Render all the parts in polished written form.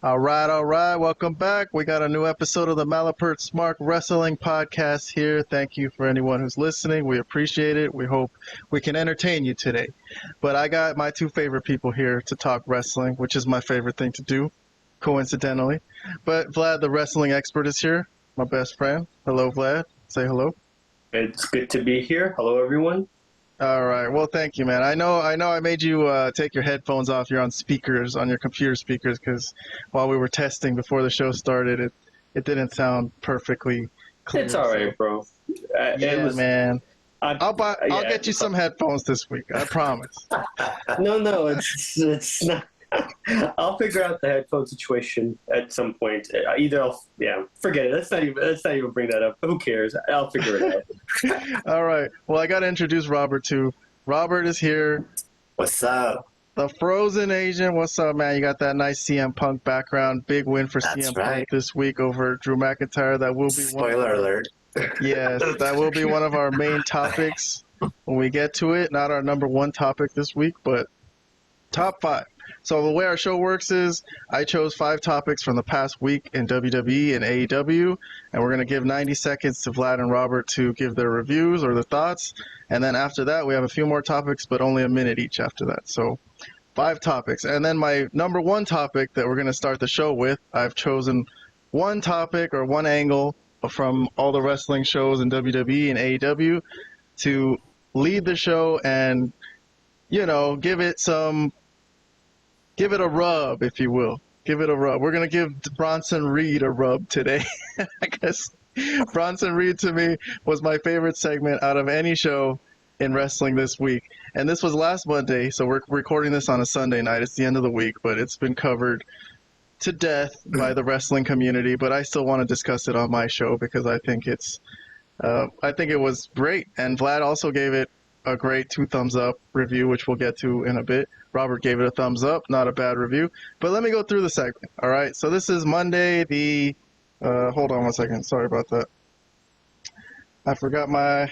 All right. Welcome back. We got a new episode of the Malapert Smark Wrestling Podcast here. Thank you for anyone who's listening. We appreciate it. We hope we can entertain you today. But I got my two favorite people here to talk wrestling, which is my favorite thing to do, coincidentally. But Vlad, the wrestling expert, is here, my best friend. Hello, Vlad. Say hello. It's good to be here. Hello, everyone. All right. Well, thank you, man. I know I made you take your headphones off. You're on speakers, on your computer speakers, because while we were testing before the show started, it didn't sound perfectly clear. It's all right, bro. Man. I'll get you some headphones this week. I promise. No, it's not. I'll figure out the headphone situation at some point. Forget it. Let's not even bring that up. Who cares? I'll figure it out. All right. Well, I got to introduce Robert too. Robert is here. What's up? The Frozen Asian. What's up, man? You got that nice CM Punk background. Big win for CM Punk this week over Drew McIntyre. That will be spoiler alert. Yes, that will be one of our main topics when we get to it. Not our number one topic this week, but top 5. So the way our show works is I chose 5 topics from the past week in WWE and AEW, and we're going to give 90 seconds to Vlad and Robert to give their reviews or their thoughts. And then after that, we have a few more topics, but only a minute each after that. So 5 topics. And then my number 1 topic that we're going to start the show with, I've chosen one topic or one angle from all the wrestling shows in WWE and AEW to lead the show and, give it a rub, if you will. Give it a rub. We're going to give Bronson Reed a rub today. I guess Bronson Reed, to me, was my favorite segment out of any show in wrestling this week. And this was last Monday, so we're recording this on a Sunday night. It's the end of the week, but it's been covered to death by the wrestling community. But I still want to discuss it on my show because I think it was great. And Vlad also gave it a great 2 thumbs up review, which we'll get to in a bit. Robert gave it a thumbs up, not a bad review. But let me go through the segment, all right? So this is Monday, hold on one second. Sorry about that. I forgot my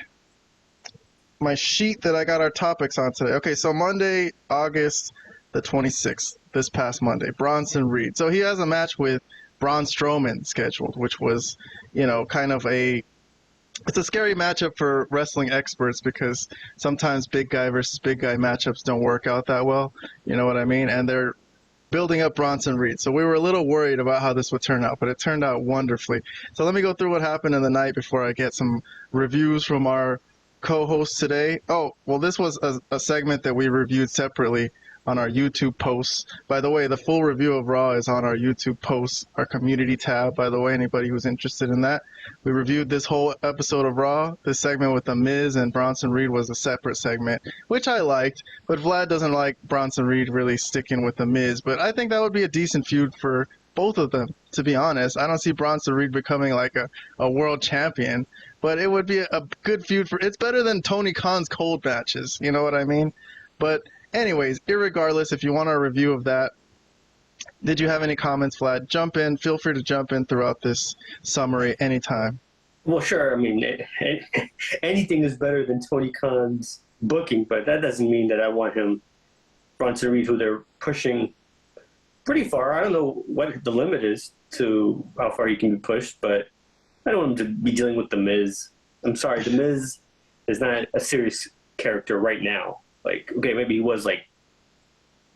sheet that I got our topics on today. Okay, so Monday, August the 26th, this past Monday, Bronson Reed. So he has a match with Braun Strowman scheduled, which was, kind of it's a scary matchup for wrestling experts because sometimes big guy versus big guy matchups don't work out that well. You know what I mean? And they're building up Bronson Reed. So we were a little worried about how this would turn out, but it turned out wonderfully. So let me go through what happened in the night before I get some reviews from our co-hosts today. Oh, well, this was a segment that we reviewed separately on our YouTube posts. By the way, the full review of Raw is on our YouTube posts, our community tab, by the way, anybody who's interested in that. We reviewed this whole episode of Raw. This segment with The Miz and Bronson Reed was a separate segment, which I liked, but Vlad doesn't like Bronson Reed really sticking with The Miz, but I think that would be a decent feud for both of them, to be honest. I don't see Bronson Reed becoming like a world champion, but it would be a good feud it's better than Tony Khan's cold matches, you know what I mean? But anyways, irregardless, if you want a review of that, did you have any comments, Vlad? Jump in. Feel free to jump in throughout this summary anytime. Well, sure. I mean, anything is better than Tony Khan's booking, but that doesn't mean that I want Bronson Reed, who they're pushing pretty far. I don't know what the limit is to how far he can be pushed, but I don't want him to be dealing with The Miz. I'm sorry, The Miz is not a serious character right now. Like, okay, maybe he was like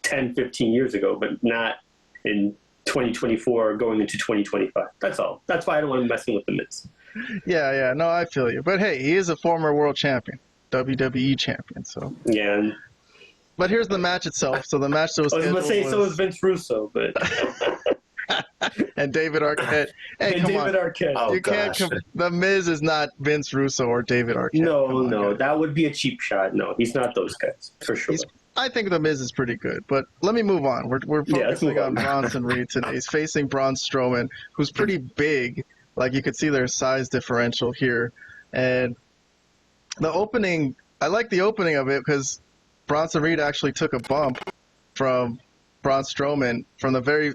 10, 15 years ago, but not in 2024 going into 2025. That's all. That's why I don't want him messing with The Miz. Yeah. No, I feel you. But hey, he is a former world champion, WWE champion. So yeah. But here's the match itself. So the match that was scheduled going to say so was Vince Russo, but and David Arquette. Hey, come David on. Arquette. Oh, you can't. The Miz is not Vince Russo or David Arquette. No, that would be a cheap shot. No, he's not those guys for sure. I think The Miz is pretty good, but let me move on. We're focusing on Bronson Reed today. He's facing Braun Strowman, who's pretty big. Like, you could see their size differential here. And the opening, I like the opening of it because Bronson Reed actually took a bump from Braun Strowman from the very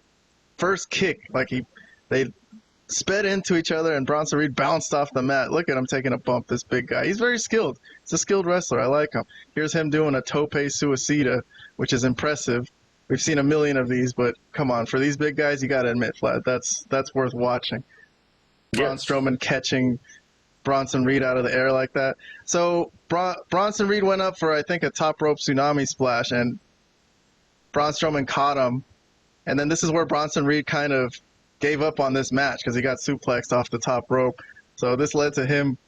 first kick. Like, they sped into each other, and Bronson Reed bounced off the mat. Look at him taking a bump, this big guy. He's very skilled. He's a skilled wrestler. I like him. Here's him doing a tope suicida, which is impressive. We've seen a million of these, but come on, for these big guys, you got to admit, Vlad, that's worth watching. Braun Strowman catching Bronson Reed out of the air like that. So Bronson Reed went up for, I think, a top rope tsunami splash, and Braun Strowman caught him. And then this is where Bronson Reed kind of gave up on this match because he got suplexed off the top rope. So this led to him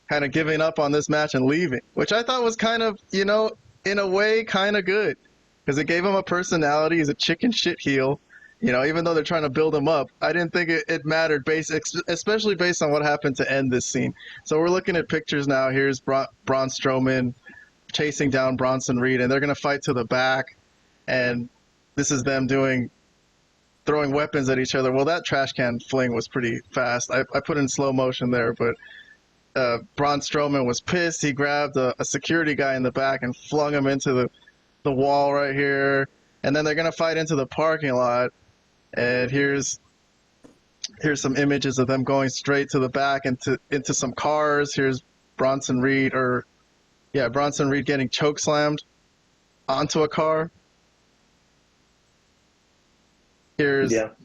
kind of giving up on this match and leaving, which I thought was kind of, in a way, kind of good because it gave him a personality. He's a chicken shit heel. Even though they're trying to build him up, I didn't think it mattered, especially based on what happened to end this scene. So we're looking at pictures now. Here's Braun Strowman chasing down Bronson Reed, and they're going to fight to the back. And this is them throwing weapons at each other. Well, that trash can fling was pretty fast. I put in slow motion there, but Braun Strowman was pissed. He grabbed a security guy in the back and flung him into the wall right here. And then they're going to fight into the parking lot. And here's some images of them going straight to the back into some cars. Here's Bronson Reed getting chokeslammed onto a car. That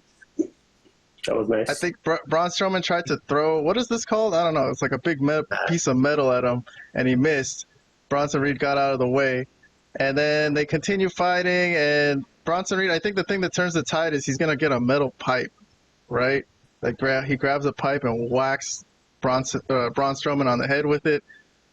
was nice. I think Braun Strowman tried to throw, what is this called? I don't know. It's like a big piece of metal at him, and he missed. Bronson Reed got out of the way. And then they continue fighting, and Bronson Reed, I think the thing that turns the tide is he's going to get a metal pipe, right? He grabs a pipe and whacks Braun Strowman on the head with it.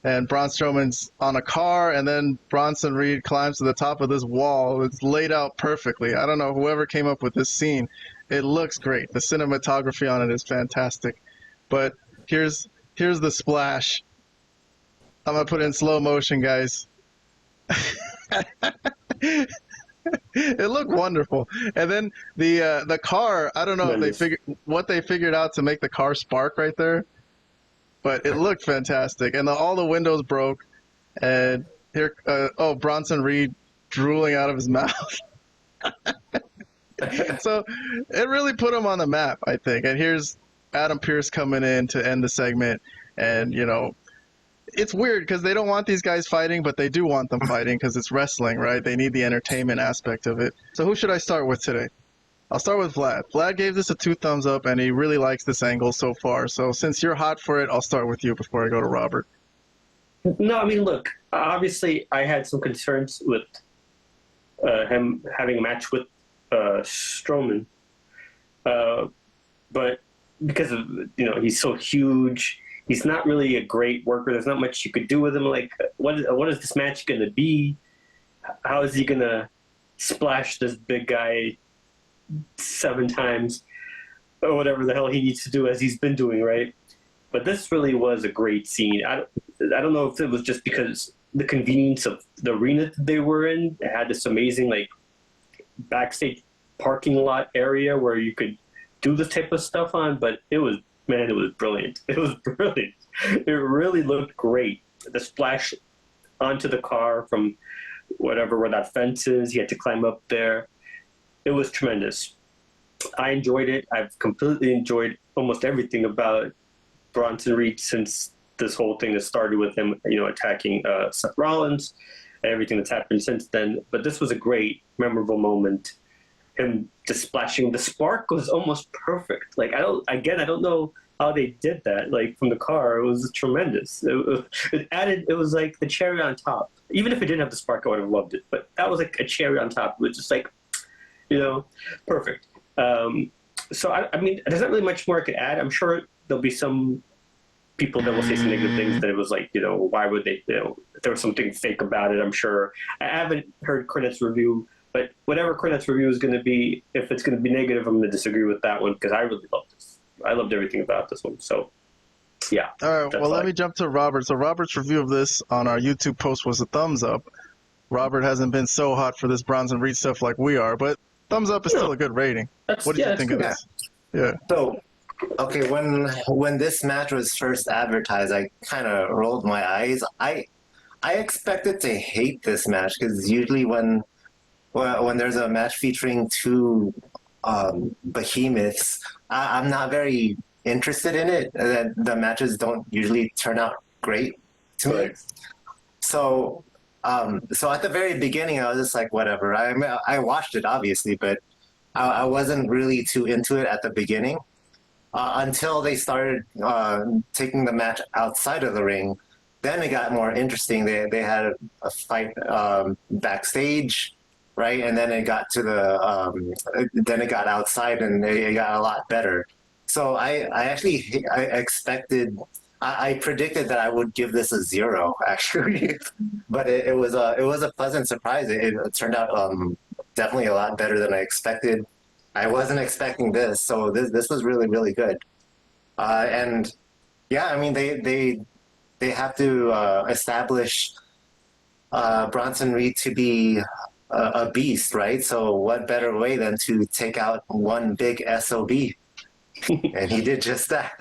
And Braun Strowman's on a car, and then Bronson Reed climbs to the top of this wall. It's laid out perfectly. I don't know, whoever came up with this scene, it looks great. The cinematography on it is fantastic. But here's the splash. I'm going to put it in slow motion, guys. It looked wonderful. And then the car, I don't know if they figured out to make the car spark right there. But it looked fantastic, and all the windows broke, and here, Bronson Reed drooling out of his mouth. So it really put him on the map, I think. And here's Adam Pearce coming in to end the segment, and it's weird because they don't want these guys fighting, but they do want them fighting because it's wrestling, right? They need the entertainment aspect of it. So who should I start with today? I'll start with Vlad. Vlad gave this a 2 thumbs up, and he really likes this angle so far. So since you're hot for it, I'll start with you before I go to Robert. No, I mean, look, obviously I had some concerns with him having a match with Strowman. But because of, he's so huge, he's not really a great worker. There's not much you could do with him. Like, what is this match going to be? How is he going to splash this big guy 7 times or whatever the hell he needs to do as he's been doing, right? But this really was a great scene. I don't know if it was just because the convenience of the arena that they were in. It had this amazing backstage parking lot area where you could do this type of stuff on, but it was brilliant. It was brilliant. It really looked great. The splash onto the car from where that fence is, he had to climb up there. It was tremendous. I enjoyed it. I've completely enjoyed almost everything about Bronson Reed since this whole thing has started with him, attacking Seth Rollins, and everything that's happened since then. But this was a great, memorable moment. Him just splashing. The spark was almost perfect. I don't know how they did that. From the car, it was tremendous. It was like the cherry on top. Even if it didn't have the spark, I would have loved it. But that was like a cherry on top. It was just perfect. So, I mean, there's not really much more I could add. I'm sure there'll be some people that will say some negative things that it was why would they, there was something fake about it, I'm sure. I haven't heard Cornette's review, but whatever Cornette's review is going to be, if it's going to be negative, I'm going to disagree with that one because I really loved this. I loved everything about this one. So, yeah. All right, well, let me jump to Robert. So Robert's review of this on our YouTube post was a thumbs up. Robert hasn't been so hot for this Bronson Reed stuff like we are, but thumbs up is still a good rating. What did you think of this? Yeah. So, okay, when this match was first advertised, I kind of rolled my eyes. I expected to hate this match because usually when there's a match featuring 2 behemoths, I'm not very interested in it. The matches don't usually turn out great to me. So So at the very beginning, I was just like, whatever. I watched it obviously, but I wasn't really too into it at the beginning until they started taking the match outside of the ring. Then it got more interesting. They had a fight backstage, right? And then it got to then it got outside, and it got a lot better. So I expected. I predicted that I would give this a 0, actually, but it was a pleasant surprise. It turned out definitely a lot better than I expected. I wasn't expecting this, so this was really, really good. And yeah, I mean they have to establish Bronson Reed to be a beast, right? So what better way than to take out one big SOB? And he did just that.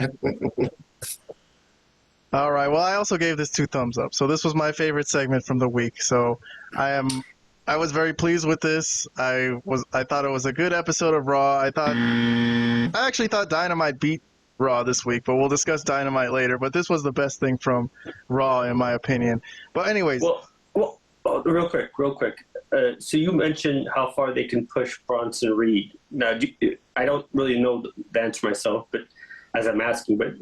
All right. Well, I also gave this 2 thumbs up. So this was my favorite segment from the week. So I was very pleased with this. I thought it was a good episode of Raw. I actually thought Dynamite beat Raw this week, but we'll discuss Dynamite later. But this was the best thing from Raw, in my opinion. But anyways. Well, real quick. So you mentioned how far they can push Bronson Reed. Now, I don't really know the answer myself, but as I'm asking, but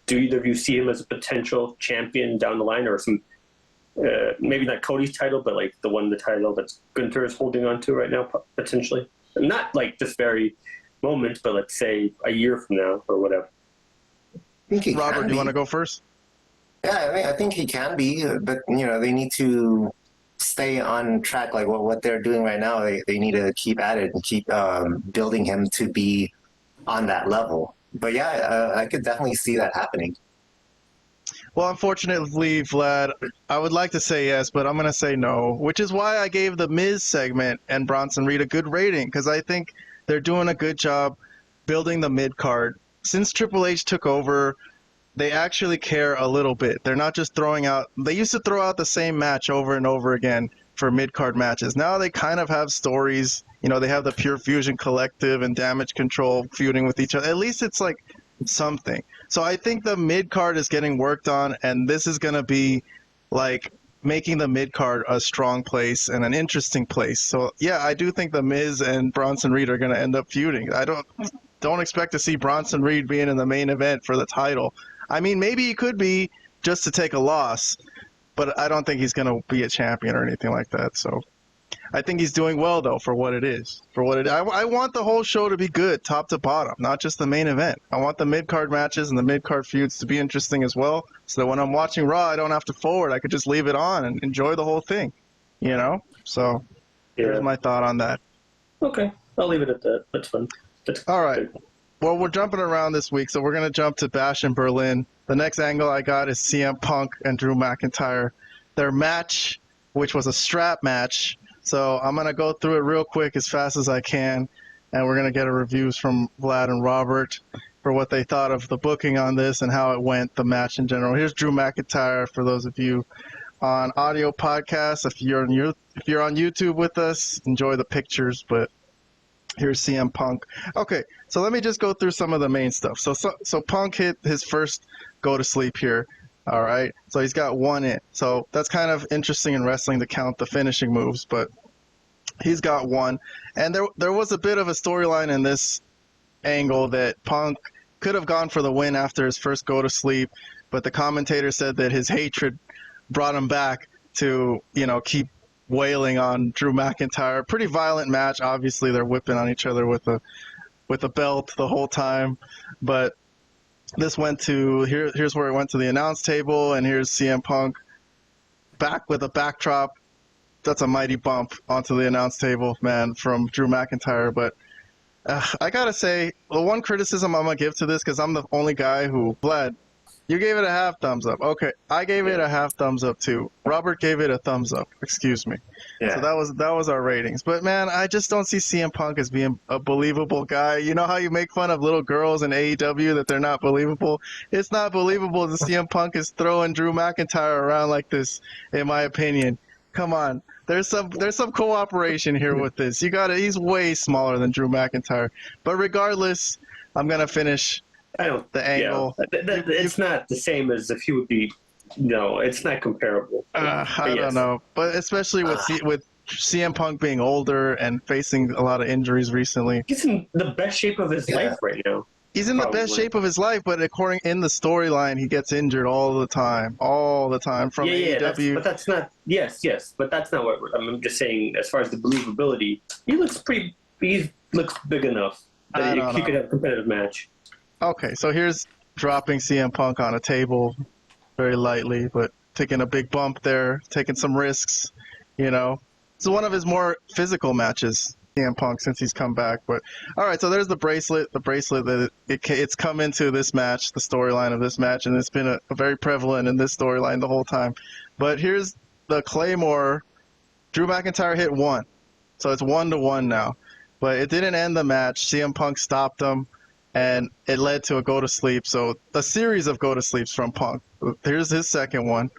do either of you see him as a potential champion down the line, or some maybe not Cody's title, but like the title that Gunther is holding on to right now, potentially? Not like this very moment, but let's say a year from now or whatever. Robert, do you want to go first? Yeah, I think he can be, but they need to stay on track. Like what they're doing right now, they need to keep at it and keep building him to be on that level. But yeah, I could definitely see that happening. Well, unfortunately, Vlad, I would like to say yes, but I'm going to say no, which is why I gave the Miz segment and Bronson Reed a good rating, because I think they're doing a good job building the mid-card. Since Triple H took over, they actually care a little bit. They're not just throwing out – they used to throw out the same match over and over again for mid-card matches. Now they kind of have stories. They have the Pure Fusion Collective and Damage Control feuding with each other. At least it's like something. So I think the mid-card is getting worked on, and this is going to be like making the mid-card a strong place and an interesting place. So yeah, I do think the Miz and Bronson Reed are going to end up feuding. I don't expect to see Bronson Reed being in the main event for the title. I mean, maybe he could be just to take a loss, but I don't think he's going to be a champion or anything like that. So I think he's doing well, though, for what it is. I want the whole show to be good, top to bottom, not just the main event. I want the mid-card matches and the mid-card feuds to be interesting as well, so that when I'm watching Raw, I don't have to forward. I could just leave it on and enjoy the whole thing, So here's my thought on that. Okay, I'll leave it at that. That's fun. All right. Well, we're jumping around this week, so we're going to jump to Bash in Berlin. The next angle I got is CM Punk and Drew McIntyre. Their match, which was a strap match. So I'm going to go through it real quick as fast as I can, and we're going to get reviews from Vlad and Robert for what they thought of the booking on this and how it went, the match in general. Here's Drew McIntyre for those of you on audio podcasts. If you're on YouTube with us, enjoy the pictures, but here's CM Punk. Okay, so let me just go through some of the main stuff. So Punk hit his first go to sleep here. All right, so he's got 1 in. So that's kind of interesting in wrestling to count the finishing moves, but he's got 1. And there was a bit of a storyline in this angle that Punk could have gone for the win after his first go to sleep, but the commentator said that his hatred brought him back to, keep wailing on Drew McIntyre. Pretty violent match. Obviously, they're whipping on each other with a belt the whole time, but this went to here's where it went to the announce table, and here's CM Punk back with a backdrop. That's a mighty bump onto the announce table, man, from Drew McIntyre. But I gotta say, the one criticism I'm gonna give to this, because I'm the only guy who Vlad, you gave it a half thumbs up. Okay, I gave it a half thumbs up too. Robert gave it a thumbs up. Excuse me. Yeah. So that was our ratings. But man, I just don't see CM Punk as being a believable guy. You know how you make fun of little girls in AEW that they're not believable? It's not believable that CM Punk is throwing Drew McIntyre around like this, in my opinion. Come on. There's some cooperation here with this. He's way smaller than Drew McIntyre. But regardless, I'm gonna finish the angle. Yeah. It's not the same as if he would be no, it's not comparable. I don't know, but especially with with CM Punk being older and facing a lot of injuries recently. He's in the best shape of his life right now. He's in the best shape of his life, but according in the storyline, he gets injured all the time from AEW. But that's not. Yes, but that's not what I'm just saying. As far as the believability, he looks pretty. He looks big enough that he could have a competitive match. Okay, so here's dropping CM Punk on a table, very lightly, but taking a big bump there, taking some risks. You know, it's one of his more physical matches. CM Punk since he's come back. But all right, so there's the bracelet that it's come into this match, the storyline of this match, and it's been a very prevalent in this storyline the whole time. But here's the Claymore. Drew McIntyre hit 1, so it's 1-1 now. But it didn't end the match. CM Punk stopped him, and it led to a go to sleep. So a series of go to sleeps from Punk. Here's his second one.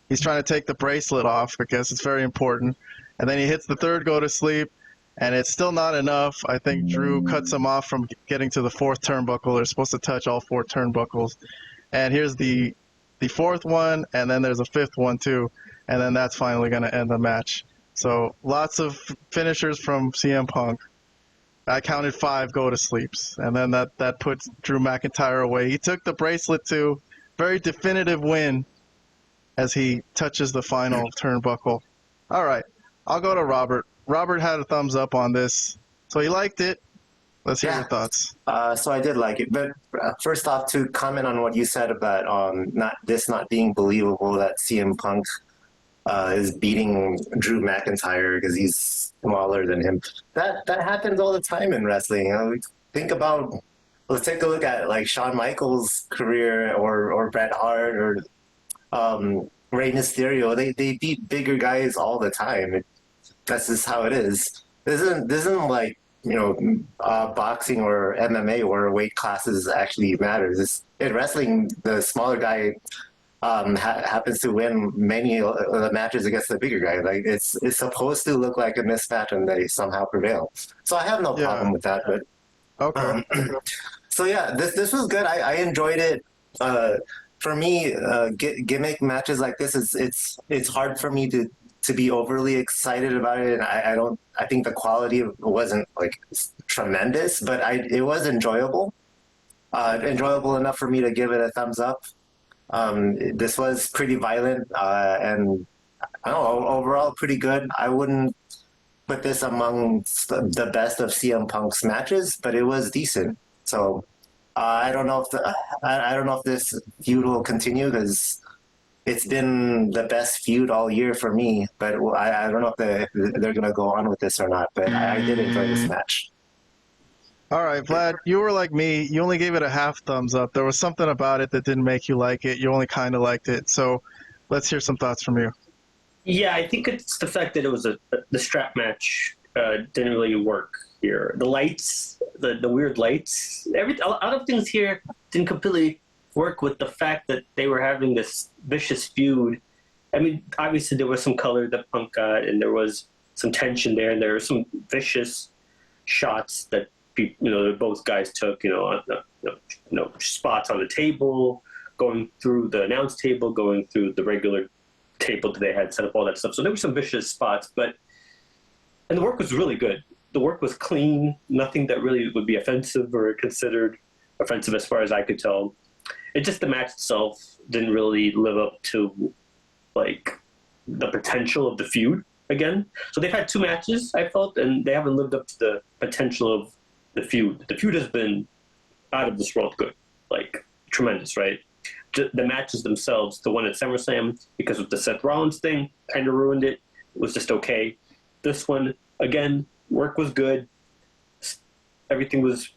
He's trying to take the bracelet off because it's very important, and then he hits the third go to sleep. And it's still not enough. I think Drew cuts him off from getting to the fourth turnbuckle. They're supposed to touch all 4 turnbuckles. And here's the fourth one, and then there's a fifth one too. And then that's finally going to end the match. So lots of finishers from CM Punk. I counted 5 go-to-sleeps. And then that puts Drew McIntyre away. He took the bracelet too. Very definitive win as he touches the final turnbuckle. All right, I'll go to Robert. Robert had a thumbs up on this, so he liked it. Let's hear your thoughts. So I did like it, but first off, to comment on what you said about not being believable that CM Punk is beating Drew McIntyre because he's smaller than him. That happens all the time in wrestling. Let's take a look at like Shawn Michaels' career or Bret Hart or Rey Mysterio. They beat bigger guys all the time. That's just how it is. This isn't like, boxing or MMA where weight classes actually matters. In wrestling, the smaller guy happens to win many of the matches against the bigger guy. Like it's supposed to look like a mismatch, and they somehow prevail. So I have no problem with that. But okay. So yeah, this was good. I enjoyed it. For me, gimmick matches like this it's hard for me to be overly excited about it. And I think the quality wasn't like tremendous, but it was enjoyable. Enjoyable enough for me to give it a thumbs up. This was pretty violent, and I don't know, overall pretty good. I wouldn't put this among the best of CM Punk's matches, but it was decent. So I don't know if this feud will continue because it's been the best feud all year for me, but I don't know if they're going to go on with this or not, but I did enjoy this match. All right, Vlad, you were like me. You only gave it a half thumbs up. There was something about it that didn't make you like it. You only kind of liked it. So let's hear some thoughts from you. Yeah, I think it's the fact that it was the strap match didn't really work here. The lights, the weird lights, a lot of things here didn't completely work with the fact that they were having this vicious feud. I mean, obviously there was some color that Punk got, and there was some tension there, and there were some vicious shots that both guys took. Spots on the table, going through the announce table, going through the regular table that they had set up, all that stuff. So there were some vicious spots, and the work was really good. The work was clean, nothing that really would be offensive or considered offensive as far as I could tell. It's just the match itself didn't really live up to like the potential of the feud again. So they've had 2 matches, I felt, and they haven't lived up to the potential of the feud. The feud has been out of this world good, like tremendous, right? The matches themselves, the one at SummerSlam, because of the Seth Rollins thing, kind of ruined it. It was just okay. This one, again, work was good. Everything was,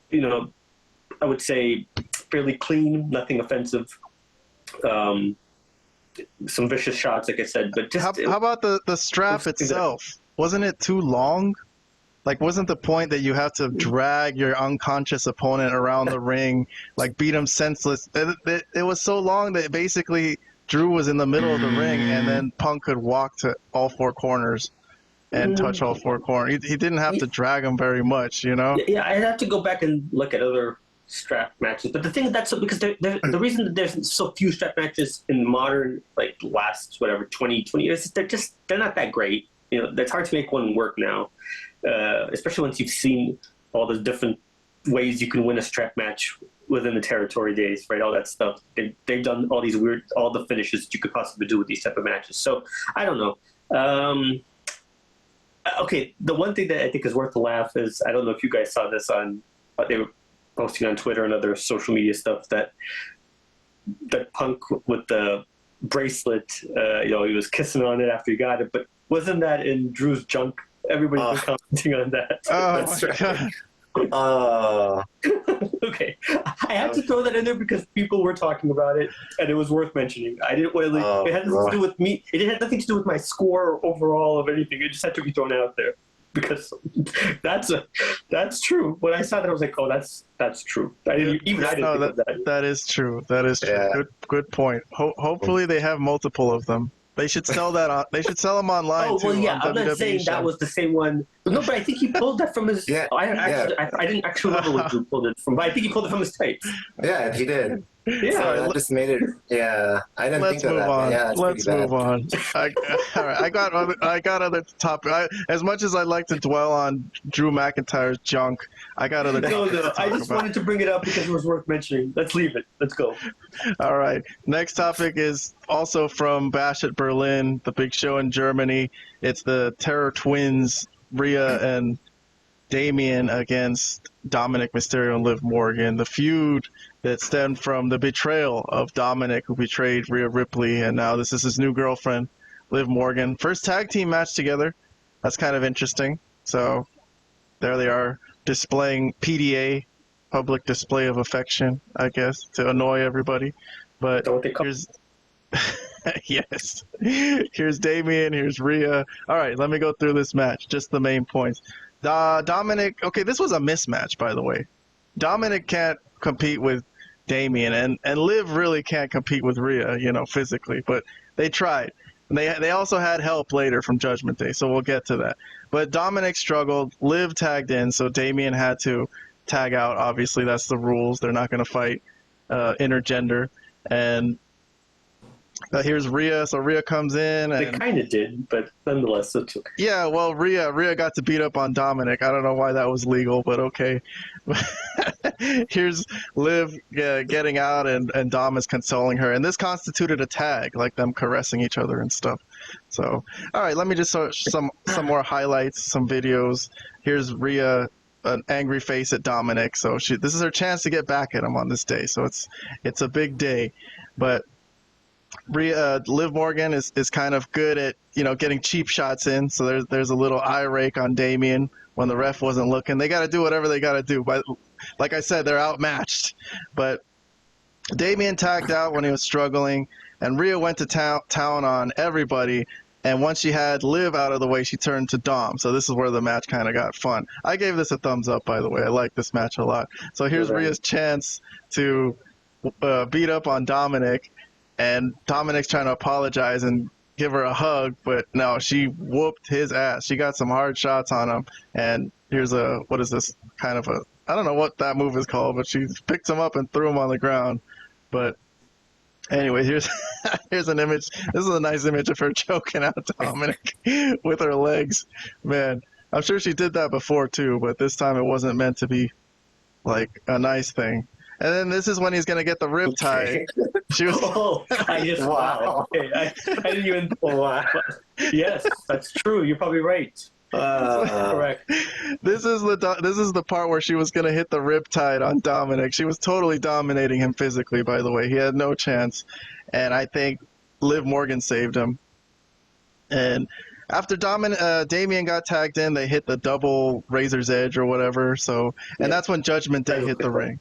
I would say fairly clean, nothing offensive. Some vicious shots, like I said, but just how about the strap itself? Wasn't it too long? Like, wasn't the point that you have to drag your unconscious opponent around the ring, like beat him senseless? It was so long that basically Drew was in the middle of the ring, and then Punk could walk to all 4 corners and touch all 4 corners. He didn't have to drag him very much, Yeah, I'd have to go back and look at other strap matches. But the thing that's because the reason that there's so few strap matches in modern, like, last, 20 years, they're not that great. You know, it's hard to make one work now, especially once you've seen all the different ways you can win a strap match within the territory days, right? All that stuff. They've done all these all the finishes that you could possibly do with these type of matches. So I don't know. Okay, the one thing that I think is worth a laugh is, I don't know if you guys saw this on, they were posting on Twitter and other social media stuff, that Punk with the bracelet, he was kissing on it after he got it, but wasn't that in Drew's junk? Everybody was commenting on that. Oh, that's my God. Okay, I had to throw that in there because people were talking about it, and it was worth mentioning. I didn't really. It had nothing to do with me. It had nothing to do with my score overall of anything. It just had to be thrown out there because that's true. When I saw that, I was like, "Oh, that's true." I didn't think of that. That is true. That is true. Yeah. Good point. Hopefully, they have multiple of them. They should sell that. They should sell them online too. Yeah. I'm not saying that was the same one. No, but I think he pulled that from his. Yeah. I didn't actually remember what Drew pulled it from, but I think he pulled it from his tights. Yeah, he did. Yeah, so that just made it. Yeah, I didn't think of that. On. Yeah, let's move on. All right, I got other topics. As much as I'd like to dwell on Drew McIntyre's junk, I got other. No. I just wanted to bring it up because it was worth mentioning. Let's leave it. Let's go. All right. Next topic is also from Bash at Berlin, the big show in Germany. It's the Terror Twins, Rhea and Damian against Dominic Mysterio and Liv Morgan. The feud that stemmed from the betrayal of Dominic, who betrayed Rhea Ripley, and now this is his new girlfriend, Liv Morgan. First tag team match together. That's kind of interesting. So there they are, displaying PDA, public display of affection, I guess, to annoy everybody. But here's yes. Here's Damian, here's Rhea. All right, let me go through this match, just the main points. Dominic, okay, this was a mismatch, by the way. Dominic can't compete with Damian, and Liv really can't compete with Rhea, physically, but they tried. And they also had help later from Judgment Day, so we'll get to that. But Dominic struggled, Liv tagged in, so Damian had to tag out. Obviously, that's the rules. They're not going to fight intergender. And here's Rhea. So Rhea comes in. They kind of did, but nonetheless, it's okay. Yeah, well, Rhea got to beat up on Dominic. I don't know why that was legal, but okay. Here's Liv getting out, and Dom is consoling her. And this constituted a tag, like them caressing each other and stuff. So, all right, let me just show some more highlights, some videos. Here's Rhea, an angry face at Dominic. So this is her chance to get back at him on this day. So it's a big day, but Liv Morgan is kind of good at getting cheap shots in. So there's a little eye rake on Damian when the ref wasn't looking. They got to do whatever they got to do. But like I said, they're outmatched. But Damian tagged out when he was struggling, and Rhea went to town on everybody. And once she had Liv out of the way, she turned to Dom. So this is where the match kind of got fun. I gave this a thumbs up, by the way. I like this match a lot. So here's Rhea's chance to beat up on Dominic. And Dominic's trying to apologize and give her a hug, but no, she whooped his ass. She got some hard shots on him. And here's what is this? Kind of I don't know what that move is called, but she picked him up and threw him on the ground. But anyway, here's an image. This is a nice image of her choking out Dominic with her legs. Man, I'm sure she did that before too, but this time it wasn't meant to be like a nice thing. And then this is when he's going to get the rib tie. She was. Wow. Okay. I didn't even. Wow. Yes, that's true. You're probably right. Correct. This is the part where she was going to hit the rib tie on Dominic. She was totally dominating him physically, by the way. He had no chance. And I think Liv Morgan saved him. And after Damian got tagged in, they hit the double Razor's Edge or whatever. So, and that's when Judgment Day hit the ring.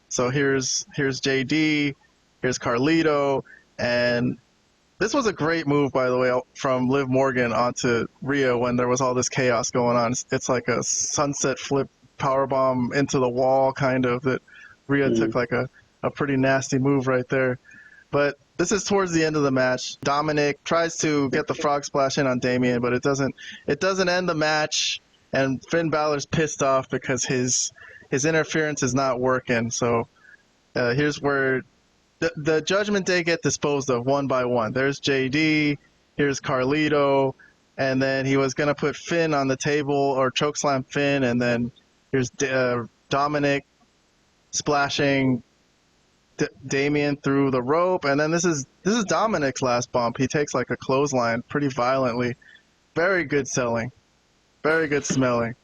So here's JD, here's Carlito, and this was a great move, by the way, from Liv Morgan onto Rhea when there was all this chaos going on. It's like a sunset flip powerbomb into the wall, kind of, that Rhea took like a pretty nasty move right there. But this is towards the end of the match. Dominic tries to get the frog splash in on Damian, but it doesn't end the match, and Finn Balor's pissed off because his his interference is not working. So here's where the Judgment Day get disposed of one by one. There's JD, here's Carlito, and then he was going to put Finn on the table or chokeslam Finn, and then here's Dominic splashing Damian through the rope, and then this is Dominic's last bump. He takes like a clothesline pretty violently. Very good selling. Very good selling.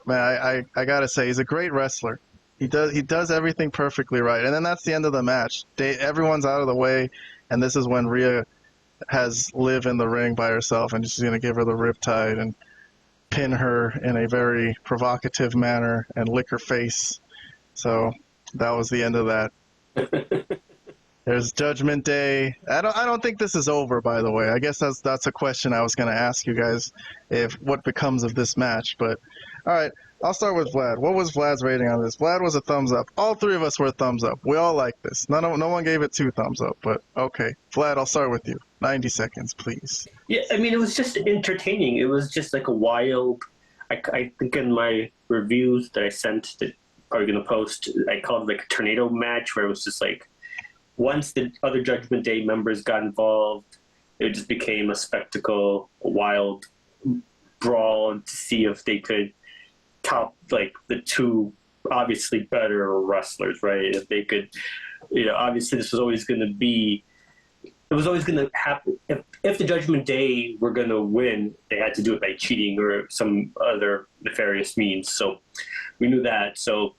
Man, I gotta say, he's a great wrestler. He does everything perfectly right. And then that's the end of the match. Everyone's out of the way, and this is when Rhea has Liv in the ring by herself, and she's gonna give her the riptide and pin her in a very provocative manner and lick her face. So that was the end of that. There's Judgment Day. I don't think this is over, by the way. I guess that's a question I was going to ask you guys, if what becomes of this match. But all right, I'll start with Vlad. What was Vlad's rating on this? Vlad was a thumbs up. All three of us were a thumbs up. We all like this. No one gave it 2 thumbs up, but okay. Vlad, I'll start with you. 90 seconds, please. Yeah, I mean, it was just entertaining. It was just like a wild. I think in my reviews that I sent that are going to post, I called it like a tornado match, where it was just like, once the other Judgment Day members got involved, it just became a spectacle, a wild brawl to see if they could top like the two obviously better wrestlers, right? If they could, obviously this was always going to be, it was always going to happen. If the Judgment Day were going to win, they had to do it by cheating or some other nefarious means. So we knew that. So,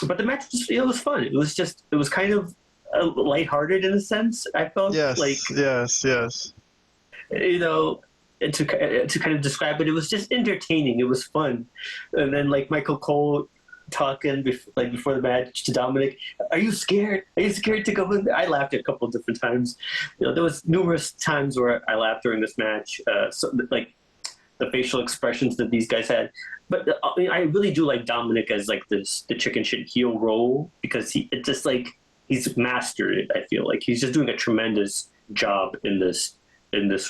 but the match was fun. It was kind of lighthearted in a sense. I felt yes. To kind of describe it, it was just entertaining. It was fun. And then like Michael Cole talking before the match to Dominic, are you scared? Are you scared to go in there? I laughed a couple of different times. There was numerous times where I laughed during this match. Like the facial expressions that these guys had. But I really do like Dominic as like the chicken shit heel role, because he's mastered it. I feel like he's just doing a tremendous job in this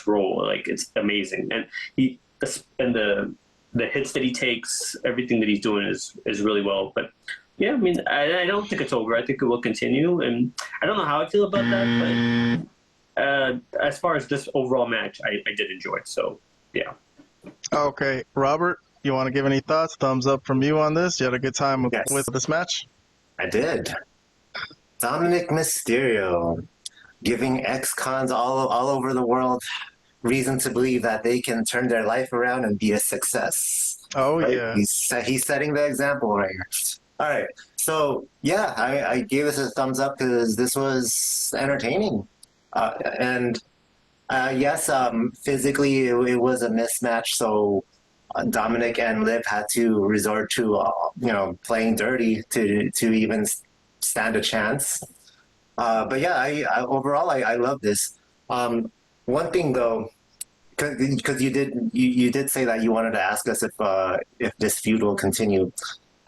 role. Like, it's amazing, and the hits that he takes, everything that he's doing is really well. But yeah, I mean, I don't think it's over. I think it will continue, and I don't know how I feel about that. But as far as this overall match, I did enjoy it. So yeah. Okay, Robert, you want to give any thoughts? Thumbs up from you on this? You had a good time with this match? I did. Dominic Mysterio giving ex-cons all over the world reason to believe that they can turn their life around and be a success. Oh, right? yeah. He's setting the example right here. All right. So, yeah, I gave this a thumbs up because this was entertaining. Yes, physically it was a mismatch, so Dominic and Liv had to resort to playing dirty to even stand a chance. But yeah, I overall love this. One thing though, because you did say that you wanted to ask us if this feud will continue.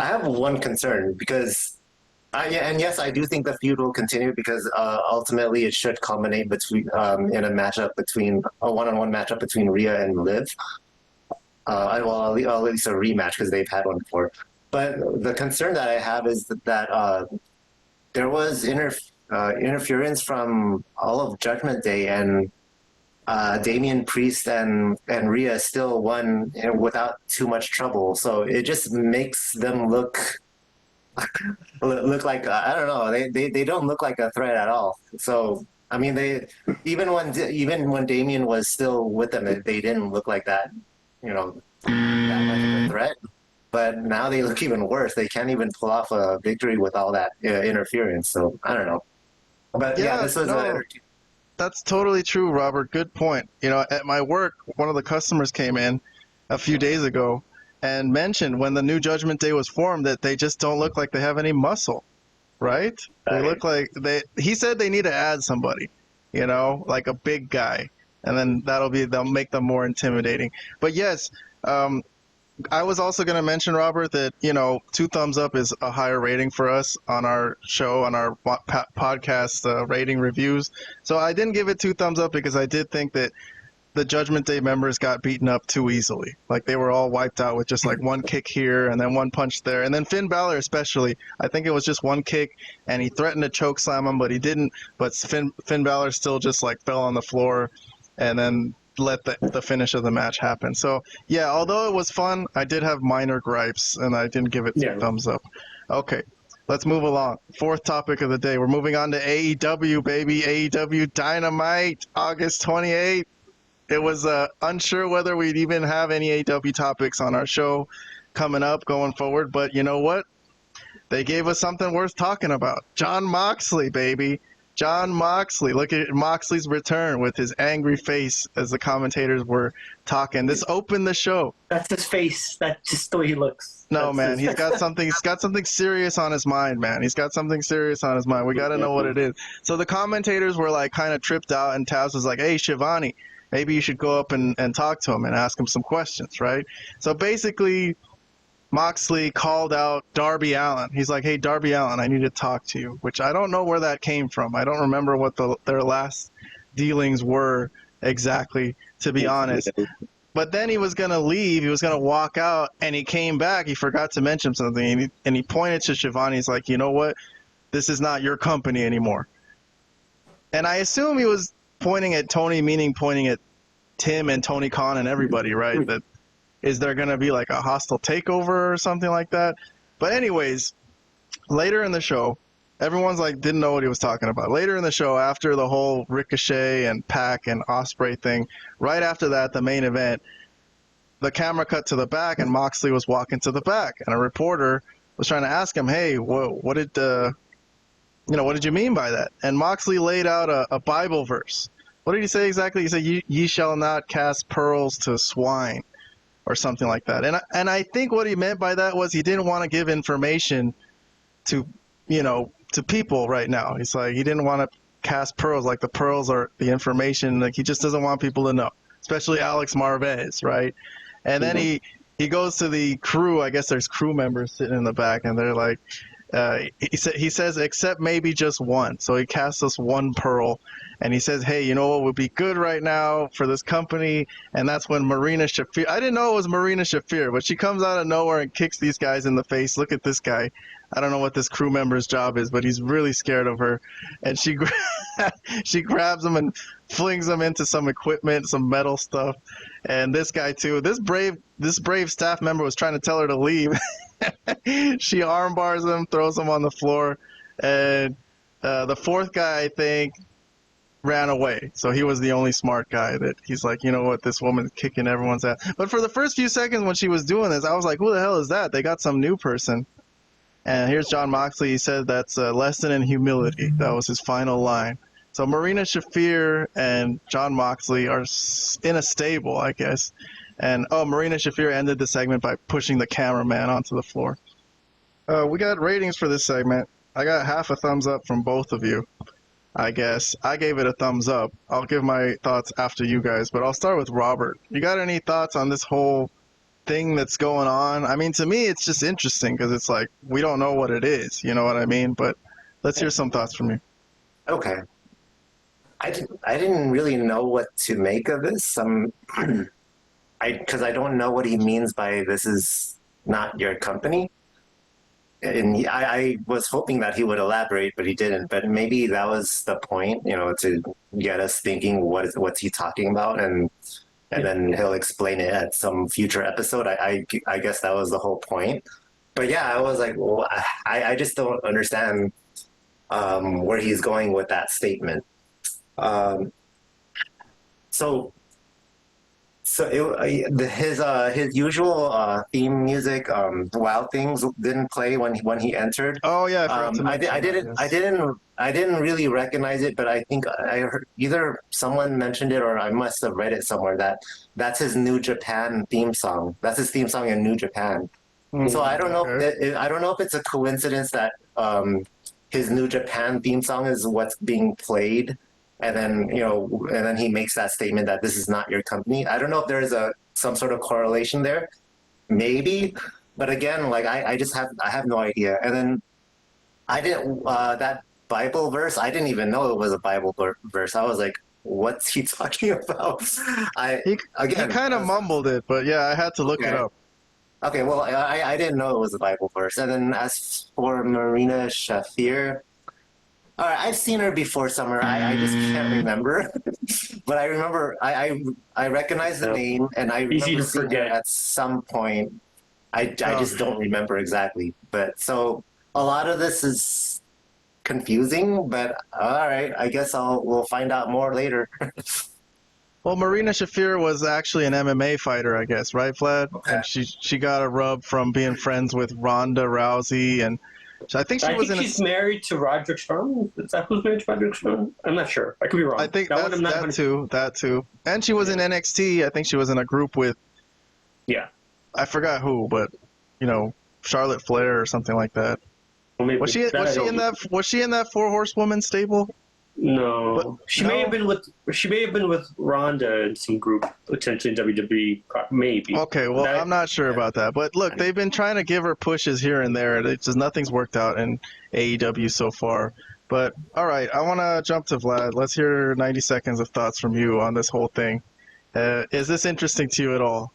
I have one concern, because yes, I do think the feud will continue, because ultimately it should culminate between in a one-on-one matchup between Rhea and Liv. At least a rematch, because they've had one before. But the concern that I have is that there was interference from all of Judgment Day, and Damian Priest and Rhea still won without too much trouble. So it just makes them look like, I don't know, they don't look like a threat at all. So I mean, even when Damian was still with them, they didn't look like that, that much of a threat. But now they look even worse. They can't even pull off a victory with all that interference. So I don't know. But this was that's totally true, Robert. Good point. At my work, one of the customers came in a few days ago and mentioned when the new Judgment Day was formed that they just don't look like they have any muscle, right? They look like he said they need to add somebody, like a big guy, and then they'll make them more intimidating. But yes, I was also going to mention, Robert, that 2 thumbs up is a higher rating for us on our show, on our podcast rating reviews. So I didn't give it 2 thumbs up because I did think that the Judgment Day members got beaten up too easily. Like they were all wiped out with just like one kick here and then one punch there. And then Finn Balor especially, I think it was just one kick and he threatened to choke slam him, but he didn't. But Finn Balor still just like fell on the floor and then let the finish of the match happen. So yeah, although it was fun, I did have minor gripes and I didn't give it thumbs up. Okay. Let's move along. Fourth topic of the day. We're moving on to AEW, baby. AEW Dynamite, August 28th. It was unsure whether we'd even have any AEW topics on our show coming up, going forward. But you know what? They gave us something worth talking about. Jon Moxley, baby. Jon Moxley. Look at Moxley's return with his angry face as the commentators were talking. This opened the show. That's his face. That's just the way he looks. No, man, he's got something serious on his mind, man. He's got something serious on his mind. We got to know what it is. So the commentators were like kind of tripped out, and Taz was like, "Hey, Shivani, maybe you should go up and talk to him and ask him some questions, right?" So basically, Moxley called out Darby Allin. He's like, "Hey, Darby Allin, I need to talk to you," which I don't know where that came from. I don't remember what their last dealings were exactly, to be honest. But then he was going to leave. He was going to walk out, and he came back. He forgot to mention something, and he pointed to Shivani. He's like, "You know what? This is not your company anymore." And I assume he was pointing at Tony, meaning pointing at Tim and Tony Khan and everybody, right? That is there going to be like a hostile takeover or something like that? But anyways, later in the show, everyone's like didn't know what he was talking about. Later in the show, after the whole Ricochet and Pac and Ospreay thing, right after that, the main event, the camera cut to the back and Moxley was walking to the back, and a reporter was trying to ask him, "Hey, what did you mean by that?" And Moxley laid out a Bible verse. What did he say exactly? He said, "Ye shall not cast pearls to swine," or something like that. And I think what he meant by that was he didn't want to give information to people right now. He's like, he didn't want to cast pearls, like the pearls are the information. Like he just doesn't want people to know, especially Alex Marvez, right? And then he goes to the crew. I guess there's crew members sitting in the back, and they're like, he says, "Except maybe just one." So he casts us one pearl, and he says, "Hey, you know what would be good right now for this company?" And that's when Marina Shafir, I didn't know it was Marina Shafir, but she comes out of nowhere and kicks these guys in the face. Look at this guy. I don't know what this crew member's job is, but he's really scared of her. And she grabs him and flings him into some equipment, some metal stuff. And this guy too, this brave staff member was trying to tell her to leave. She armbars him, throws him on the floor. And the fourth guy, I think, ran away. So he was the only smart guy that he's like, "You know what, this woman's kicking everyone's ass." But for the first few seconds when she was doing this, I was like, who the hell is that? They got some new person. And here's Jon Moxley. He said that's a lesson in humility. That was his final line. So Marina Shafir and Jon Moxley are in a stable, I guess. And, Marina Shafir ended the segment by pushing the cameraman onto the floor. We got ratings for this segment. I got half a thumbs up from both of you, I guess. I gave it a thumbs up. I'll give my thoughts after you guys, but I'll start with Robert. You got any thoughts on this whole thing that's going on? I mean, to me, it's just interesting because it's like we don't know what it is. You know what I mean? But let's hear some thoughts from you. Okay. I didn't really know what to make of this. Because I don't know what he means by "this is not your company." And I was hoping that he would elaborate, but he didn't. But maybe that was the point, to get us thinking, what's he talking about? And then he'll explain it at some future episode. I guess that was the whole point. But yeah, I was like, well, I just don't understand where he's going with that statement. His usual theme music, "Wild Things," didn't play when he entered. Oh yeah, I didn't really recognize it, but I think I heard either someone mentioned it or I must have read it somewhere that's his New Japan theme song. That's his theme song in New Japan. So I don't know. Okay. I don't know if it's a coincidence that his New Japan theme song is what's being played. And then he makes that statement that "this is not your company." I don't know if there's some sort of correlation there, maybe, but again, like I have no idea. And then I didn't that Bible verse. I didn't even know it was a Bible verse. I was like, what's he talking about? He Again, kind of mumbled it, but yeah, I had to look it okay. up. Okay, well, I didn't know it was a Bible verse. And then as for Marina Shafir, all right, I've seen her before somewhere. I just can't remember. But I remember, I recognize the Yep. name, and I Easy remember to seeing her forget. at some point. I Oh. just don't remember exactly. But so a lot of this is confusing, but all right, I guess we'll find out more later. Well, Marina Shafir was actually an MMA fighter, I guess, right, Vlad? Okay. And she got a rub from being friends with Ronda Rousey, and I think she I was think in she's married to Roderick Strong. Is that who's married to Roderick Strong? I'm not sure. I could be wrong. I think That one I'm not that gonna- that too, and she was in NXT. I think she was in a group with Yeah. I forgot who, but Charlotte Flair or something like that. Well, maybe Was she I don't- was she in that Four Horsewoman stable? No, But- she may have been with Ronda in some group, potentially in WWE, maybe. Okay, well, That- I'm not sure about that. But look, they've been trying to give her pushes here and there. It's just nothing's worked out in AEW so far. But all right, I want to jump to Vlad. Let's hear 90 seconds of thoughts from you on this whole thing. Is this interesting to you at all?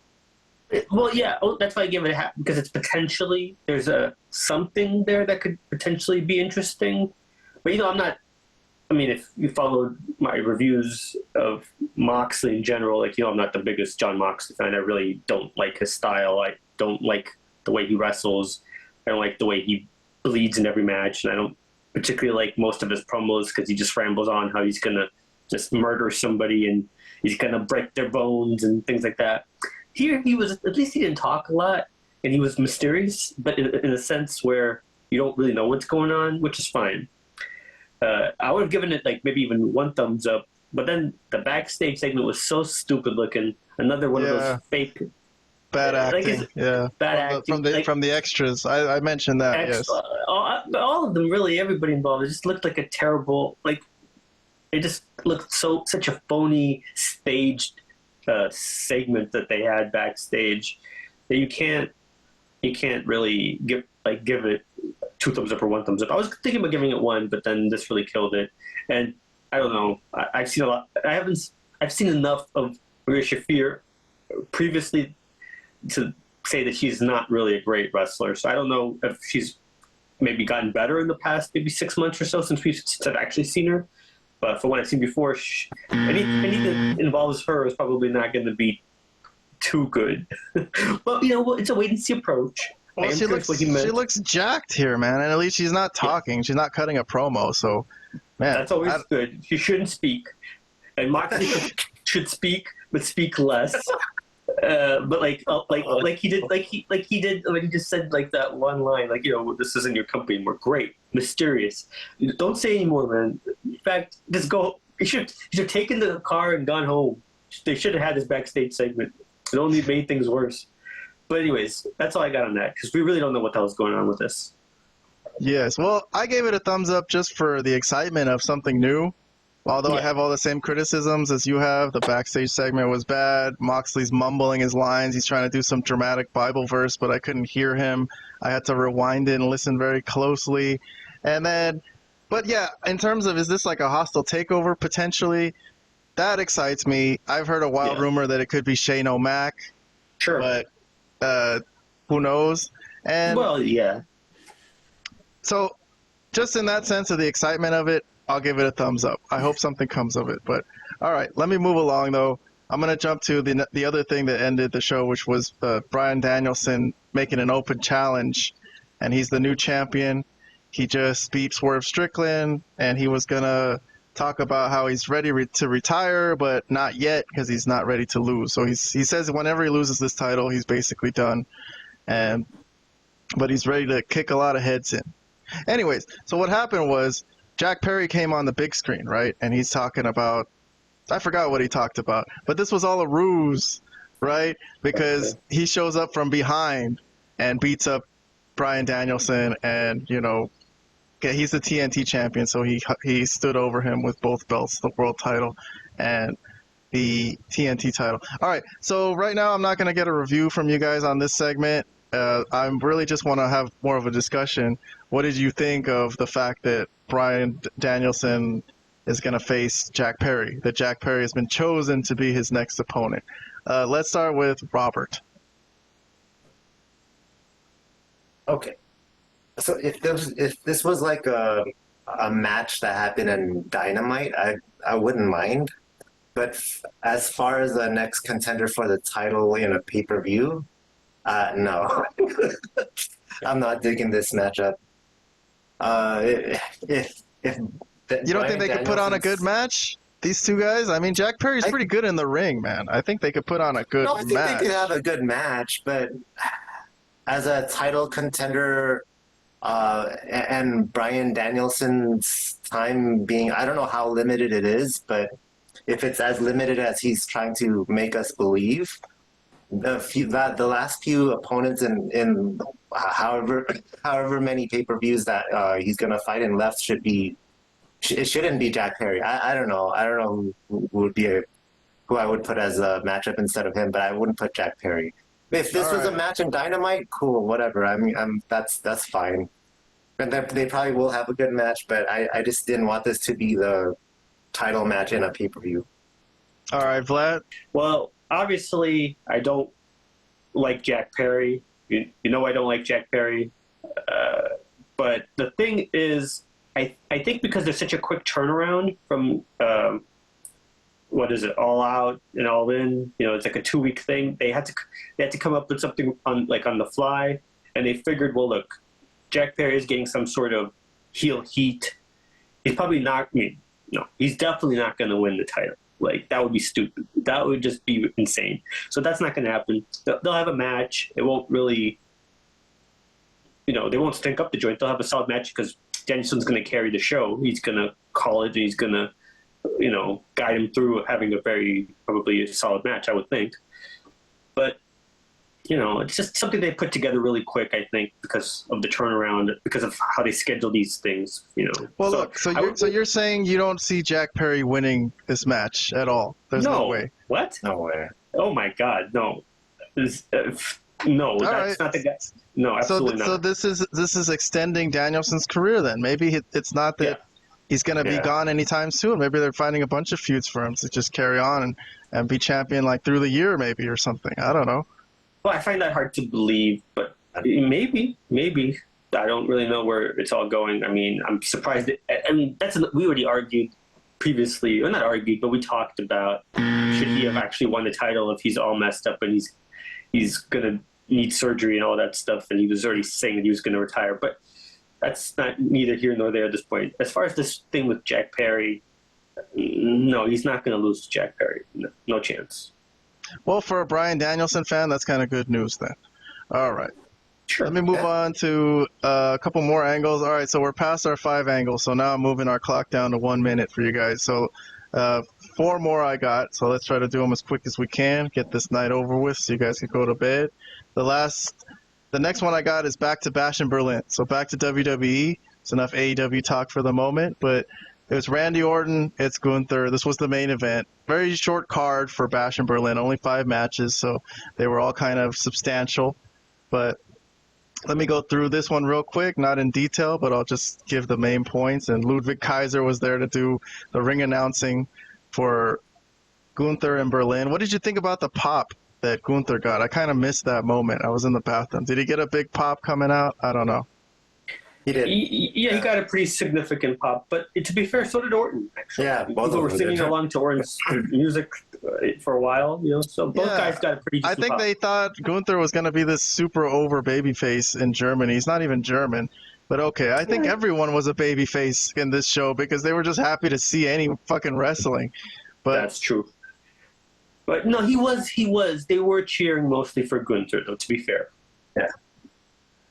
Well, yeah, that's why I give it a half, because it's potentially there's something there that could potentially be interesting. But I'm not. I mean, if you followed my reviews of Moxley in general, I'm not the biggest John Moxley fan. I really don't like his style. I don't like the way he wrestles. I don't like the way he bleeds in every match, and I don't particularly like most of his promos because he just rambles on how he's gonna just murder somebody and he's gonna break their bones and things like that. Here, he was at least he didn't talk a lot, and he was mysterious, but in a sense where you don't really know what's going on, which is fine. I would have given it maybe even one thumbs up, but then the backstage segment was so stupid looking. Another one of those fake Bad like, acting. Yeah. bad acting From the extras. I mentioned that. Yes. all of them, really, everybody involved. It just looked like a terrible it just looked such a phony staged segment that they had backstage that you can't really give it 2 thumbs up or 1 thumbs up. I was thinking about giving it 1, but then this really killed it. And I don't know. I've seen a lot. I've seen enough of Maria Shafir previously to say that she's not really a great wrestler. So I don't know if she's maybe gotten better in the past maybe 6 months or so since I've actually seen her. But from what I've seen before, anything that involves her is probably not going to be too good. But it's a wait and see approach. Well, she looks jacked here, man, and at least she's not talking. She's not cutting a promo, so, man. That's always good. She shouldn't speak. And Moxley should speak, but speak less. But like he did when he just said that one line, this isn't your company anymore. Great, mysterious. Don't say anymore, man. In fact, just go. You should have taken the car and gone home. They should have had this backstage segment. It only made things worse. But anyways, that's all I got on that because we really don't know what the hell's going on with this. Yes, well, I gave it a thumbs up just for the excitement of something new. Although I have all the same criticisms as you have, the backstage segment was bad. Moxley's mumbling his lines. He's trying to do some dramatic Bible verse, but I couldn't hear him. I had to rewind it and listen very closely. And then, but yeah, in terms of is this like a hostile takeover potentially, that excites me. I've heard a wild rumor that it could be Shane O'Mac. Sure. But who knows? And well, yeah. So just in that sense of the excitement of it, I'll give it a thumbs up. I hope something comes of it. But all right, let me move along though. I'm going to jump to the other thing that ended the show, which was Bryan Danielson making an open challenge, and he's the new champion. He just beat Swerve Strickland, and he was going to talk about how he's ready to retire, but not yet because he's not ready to lose. So he says whenever he loses this title, he's basically done, but he's ready to kick a lot of heads in. Anyways, so what happened was Jack Perry came on the big screen, right? And he's talking about, I forgot what he talked about, but this was all a ruse, right? Because he shows up from behind and beats up Bryan Danielson, and he's the TNT champion, so he stood over him with both belts, the world title and the TNT title. All right, so right now I'm not going to get a review from you guys on this segment. I really just want to have more of a discussion. What did you think of the fact that Bryan Danielson is going to face Jack Perry. That Jack Perry has been chosen to be his next opponent. Let's start with Robert. Okay. So if this was like a match that happened in Dynamite, I wouldn't mind. But as far as the next contender for the title in a pay-per-view, no. I'm not digging this matchup. If You don't think they could put on a good match? These two guys? I mean, Jack Perry's pretty good in the ring, man. I think they could put on a good I think match. they could have a good match, but as a title contender, and Bryan Danielson's time being, I don't know how limited it is, but if it's as limited as he's trying to make us believe, the last few opponents in however many pay-per-views that he's going to fight in left it shouldn't be Jack Perry. I don't know. I don't know who would be who I would put as a matchup instead of him, but I wouldn't put Jack Perry. If this was a match in Dynamite, cool, whatever. I mean, that's fine. And they probably will have a good match, but I just didn't want this to be the title match in a pay-per-view. All right, Vlad. Well, obviously, I don't like Jack Perry. You know I don't like Jack Perry. But the thing is, I think because there's such a quick turnaround from what is it, All Out and All In, it's like a 2-week thing. They had to come up with something on the fly, and they figured, well, look, Jack Perry is getting some sort of heel heat. He's probably not. He's definitely not going to win the title. Like, that would be stupid. That would just be insane. So that's not going to happen. They'll have a match. It won't really, they won't stink up the joint. They'll have a solid match because Danielson's going to carry the show. He's going to call it, and he's going to, guide him through having probably a solid match, I would think. But, it's just something they put together really quick, I think, because of the turnaround, because of how they schedule these things, Well, look, so you're saying you don't see Jack Perry winning this match at all? There's no way. What? No way. Oh, my God, no. No, that's not the guy. No, absolutely not. So this is extending Danielson's career then. Maybe it's not that he's going to be gone anytime soon. Maybe they're finding a bunch of feuds for him to just carry on and be champion like through the year maybe or something. I don't know. Well, I find that hard to believe, but maybe. I don't really know where it's all going. I mean, I'm surprised. We already argued previously, or not argued, but we talked about should he have actually won the title if he's all messed up and he's going to need surgery and all that stuff, and he was already saying that he was going to retire. But that's not neither here nor there at this point. As far as this thing with Jack Perry, no, he's not going to lose to Jack Perry. No chance. Well, for a Bryan Danielson fan, that's kind of good news then. All right. Sure. Let me move on to a couple more angles. All right, so we're past our 5 angles, so now I'm moving our clock down to 1 minute for you guys. So 4 more I got, so let's try to do them as quick as we can, get this night over with so you guys can go to bed. The next one I got is back to Bash in Berlin. So back to WWE. It's enough AEW talk for the moment, but it was Randy Orton, it's Gunther. This was the main event. Very short card for Bash in Berlin, only 5 matches, so they were all kind of substantial. But let me go through this one real quick, not in detail, but I'll just give the main points. And Ludwig Kaiser was there to do the ring announcing for Gunther in Berlin. What did you think about the pop that Gunther got? I kind of missed that moment. I was in the bathroom. Did he get a big pop coming out? I don't know. He did. Yeah, he got a pretty significant pop. But to be fair, so did Orton, actually. Yeah, both People were singing along to Orton's music for a while, So both guys got a pretty decent I think pop. they thought Gunther was going to be this super over babyface in Germany. He's not even German. But okay, I think everyone was a babyface in this show because they were just happy to see any fucking wrestling. But that's true. But no, he was. They were cheering mostly for Gunther, though, to be fair. Yeah.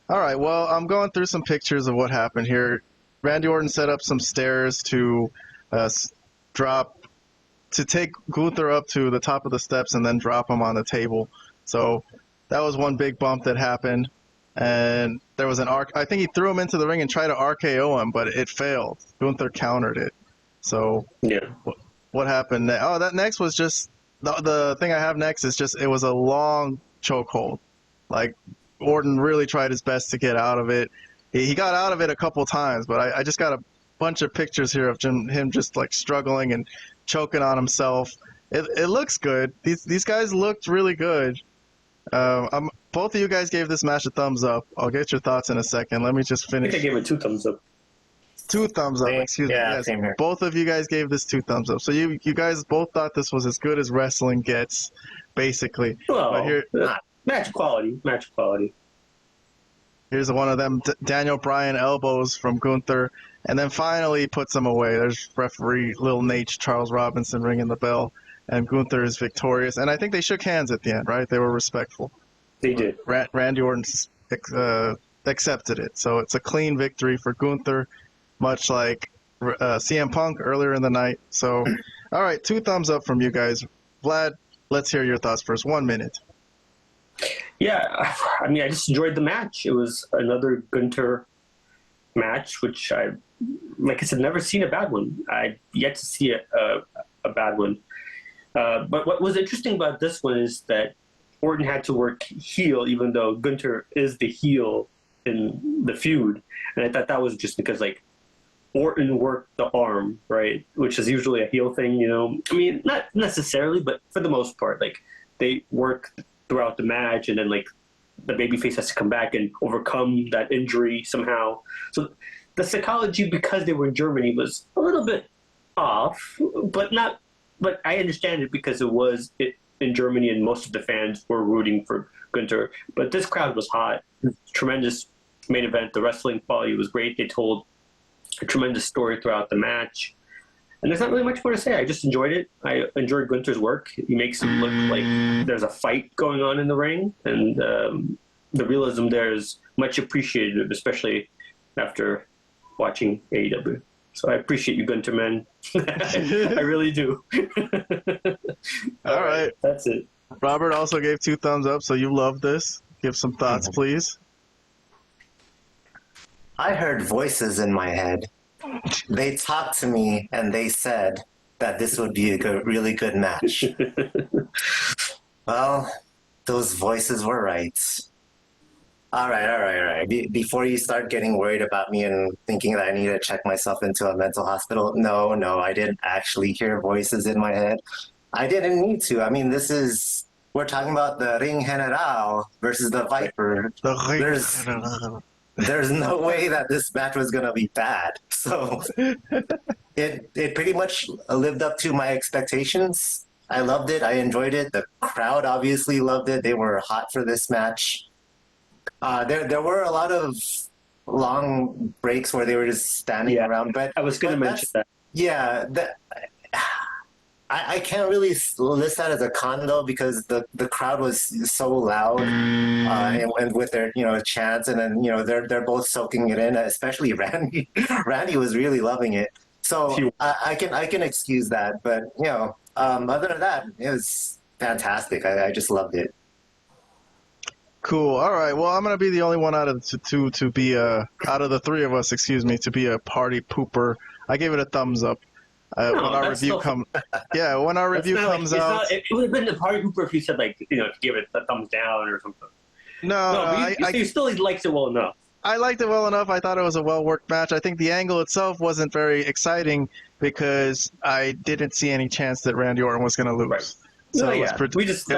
All right, well, I'm going through some pictures of what happened here. Randy Orton set up some stairs to take Gunther up to the top of the steps and then drop him on the table. So that was one big bump that happened. And there was I think he threw him into the ring and tried to RKO him, but it failed. Gunther countered it. So what happened? That next was just, the thing I have next is just, it was a long chokehold. Like, Orton really tried his best to get out of it. He got out of it a couple times, but I just got a bunch of pictures here of him just like struggling and choking on himself. It looks good. These guys looked really good. Both of you guys gave this match a thumbs up. I'll get your thoughts in a second. Let me just I finish. think I gave it 2 thumbs up. 2 thumbs up. Excuse me. Yes, same here. both of you guys gave this 2 thumbs up. So you guys both thought this was as good as wrestling gets, basically. Well, But here, match quality. here's one of them Daniel Bryan elbows from Gunther, and then finally puts him away. There's referee Lil Nate Charles Robinson ringing the bell, and Gunther is victorious. And I think they shook hands at the end, right? They were respectful. They did. Randy Orton accepted it. So it's a clean victory for Gunther, much like CM Punk earlier in the night. So, all right, 2 thumbs up from you guys. Vlad, let's hear your thoughts first. 1 minute. Yeah, I mean, I just enjoyed the match. It was another Gunther match, which like I said, never seen a bad one. I've yet to see a bad one. But what was interesting about this one is that Orton had to work heel, even though Gunther is the heel in the feud. And I thought that was just because, like, Orton worked the arm, right? Which is usually a heel thing, you know? I mean, not necessarily, but for the most part, like, they work throughout the match, and then, like, the babyface has to come back and overcome that injury somehow. So the psychology, because they were in Germany, was a little bit off, but I understand it because it was in Germany, and most of the fans were rooting for Gunther. But this crowd was hot. Tremendous main event. The wrestling quality was great. They told a tremendous story throughout the match. And there's not really much more to say. I just enjoyed it. I enjoyed Gunther's work. He makes him look like there's a fight going on in the ring. And the realism there is much appreciated, especially after watching AEW. So I appreciate you, Gunther, man. I really do. All right. That's it. Robert also gave 2 thumbs up, so you love this. Give some thoughts, please. I heard voices in my head. They talked to me and they said that this would be a really good match. Well, those voices were right. All right. Before you start getting worried about me and thinking that I need to check myself into a mental hospital, no, I didn't actually hear voices in my head. I didn't need to. I mean, we're talking about the Ring General versus the Viper. There's no way that this match was going to be bad. So it pretty much lived up to my expectations. I loved it. I enjoyed it. The crowd obviously loved it. They were hot for this match. There were a lot of long breaks where they were just standing around. But I was going to mention that. Yeah, I can't really list that as a con though, because the crowd was so loud and with their chants, and then they're both soaking it in. Especially Randy. Randy was really loving it. So I can excuse that, but other than that, it was fantastic. I just loved it. Cool. All right. Well, I'm gonna be the only one out of the two to be out of the 3 of us, to be a party pooper. I gave it a thumbs up. When our review comes out, it would have been the party pooper if you said give it a thumbs down or something. You still liked it well enough. I liked it well enough. I thought it was a well-worked match. I think the angle itself wasn't very exciting because I didn't see any chance that Randy Orton was going to lose. Right. So it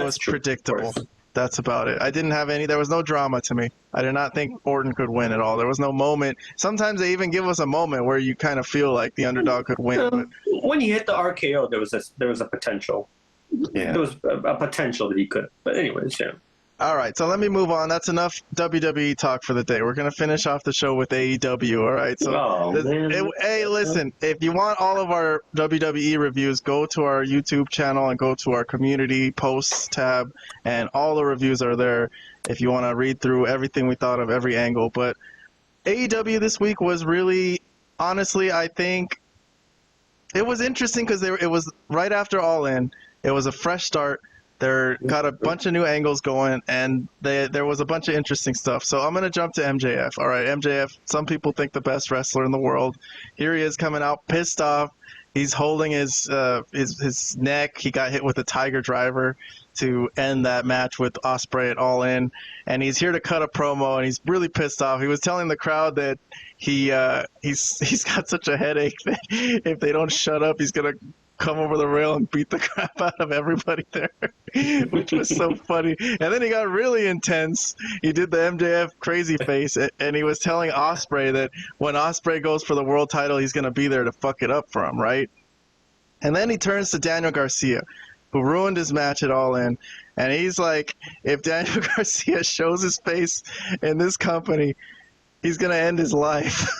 was predictable. That's about it. I didn't have there was no drama to me. I did not think Orton could win at all. There was no moment. Sometimes they even give us a moment where you kind of feel like the underdog could win. But when he hit the RKO, there was a potential. Yeah. There was a potential that he could. But anyways, yeah. All right, so let me move on. That's enough WWE talk for the day. We're going to finish off the show with AEW, all right? So, hey, listen, if you want all of our WWE reviews, go to our YouTube channel and go to our community posts tab, and all the reviews are there if you want to read through everything we thought of every angle. But AEW this week was really, honestly, I think it was interesting because it was right after All In. It was a fresh start. They got a bunch of new angles going, and there was a bunch of interesting stuff. So I'm going to jump to MJF. All right, MJF, some people think the best wrestler in the world. Here he is coming out pissed off. He's holding his neck. He got hit with a Tiger Driver to end that match with Ospreay at All In, and he's here to cut a promo, and he's really pissed off. He was telling the crowd that he's got such a headache that if they don't shut up, he's gonna come over the rail and beat the crap out of everybody there, which was so funny. And then he got really intense. He did the MJF crazy face, and he was telling Ospreay that when Ospreay goes for the world title, he's going to be there to fuck it up for him, right? And then he turns to Daniel Garcia, who ruined his match at All In, and he's like, if Daniel Garcia shows his face in this company, he's going to end his life.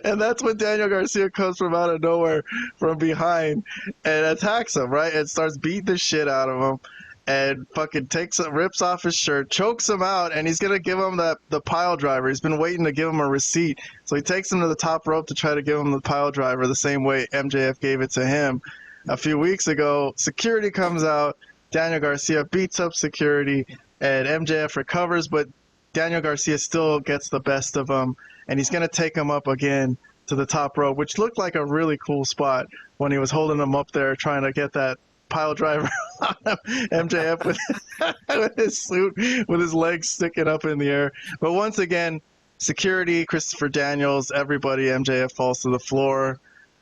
And that's when Daniel Garcia comes from out of nowhere from behind and attacks him, right? And starts beating the shit out of him and fucking rips off his shirt, chokes him out, and he's going to give him the pile driver. He's been waiting to give him a receipt. So he takes him to the top rope to try to give him the pile driver the same way MJF gave it to him a few weeks ago. Security comes out. Daniel Garcia beats up security, and MJF recovers, but Daniel Garcia still gets the best of him. And he's going to take him up again to the top rope, which looked like a really cool spot when he was holding him up there trying to get that pile driver on him. MJF with his suit, with his legs sticking up in the air. But once again, security, Christopher Daniels, everybody, MJF falls to the floor,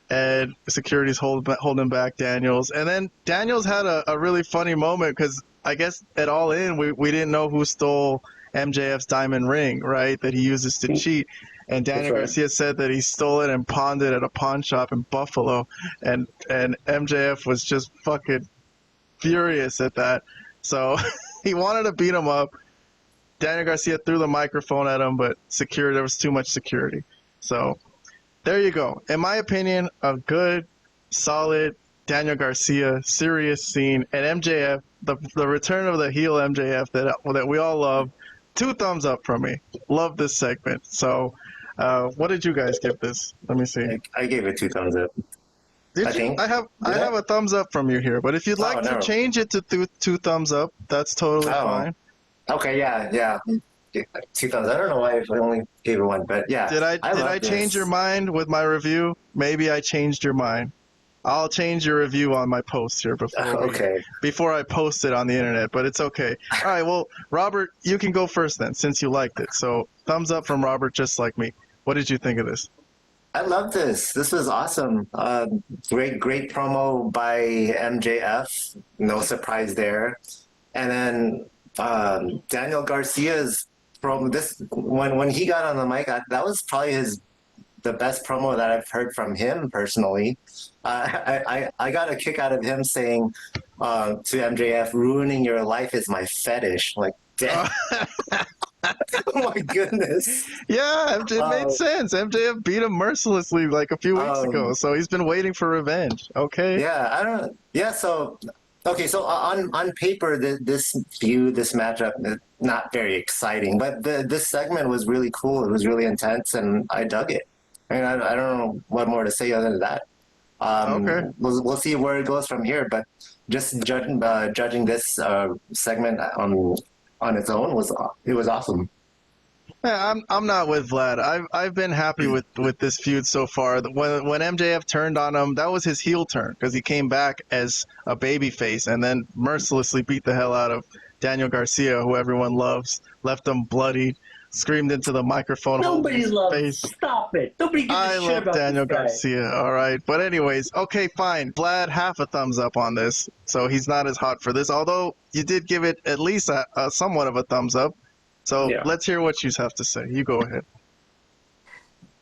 and security's holding back Daniels. And then Daniels had a really funny moment because I guess at All In, we didn't know who stole MJF's diamond ring, right, that he uses to cheat. And Daniel Garcia said that he stole it and pawned it at a pawn shop in Buffalo. And MJF was just fucking furious at that. So he wanted to beat him up. Daniel Garcia threw the microphone at him, but there was too much security. So there you go. In my opinion, a good, solid Daniel Garcia serious scene. And MJF, the return of the heel MJF that we all love. 2 thumbs up from me. Love this segment. So, what did you guys give this? Let me see. I gave it 2 thumbs up. I have a thumbs up from you here, but if you'd like to change it to 2 thumbs up, that's totally fine. Okay, yeah. 2 thumbs. I don't know why I only gave it 1, but yeah. Did I change your mind with my review? Maybe I changed your mind. I'll change your review on my post here before I post it on the internet, but it's okay. All right, well, Robert, you can go first then, since you liked it. So, thumbs up from Robert, just like me. What did you think of this? I love this. This was awesome. Great promo by MJF. No surprise there. And then Daniel Garcia's promo. When he got on the mic, that was probably the best promo that I've heard from him personally. I got a kick out of him saying to MJF, "Ruining your life is my fetish." Like, damn. Oh my goodness. Yeah, it made sense. MJF beat him mercilessly like a few weeks ago, so he's been waiting for revenge. Okay. Yeah, so on paper, this matchup, not very exciting, but this segment was really cool. It was really intense, and I dug it. I mean, I don't know what more to say other than that. Okay. We'll see where it goes from here, but just judging this segment on its own was awesome. Yeah, I'm not with Vlad. I've been happy with this feud so far. When MJF turned on him, that was his heel turn because he came back as a babyface and then mercilessly beat the hell out of Daniel Garcia, who everyone loves, left him bloodied, screamed into the microphone. Nobody loves. Stop it. Nobody gives a shit about Daniel this guy. Garcia. All right, but anyways, okay, fine. Vlad, half a thumbs up on this, so he's not as hot for this. Although you did give it at least a somewhat of a thumbs up. So Let's hear what you have to say. You go ahead.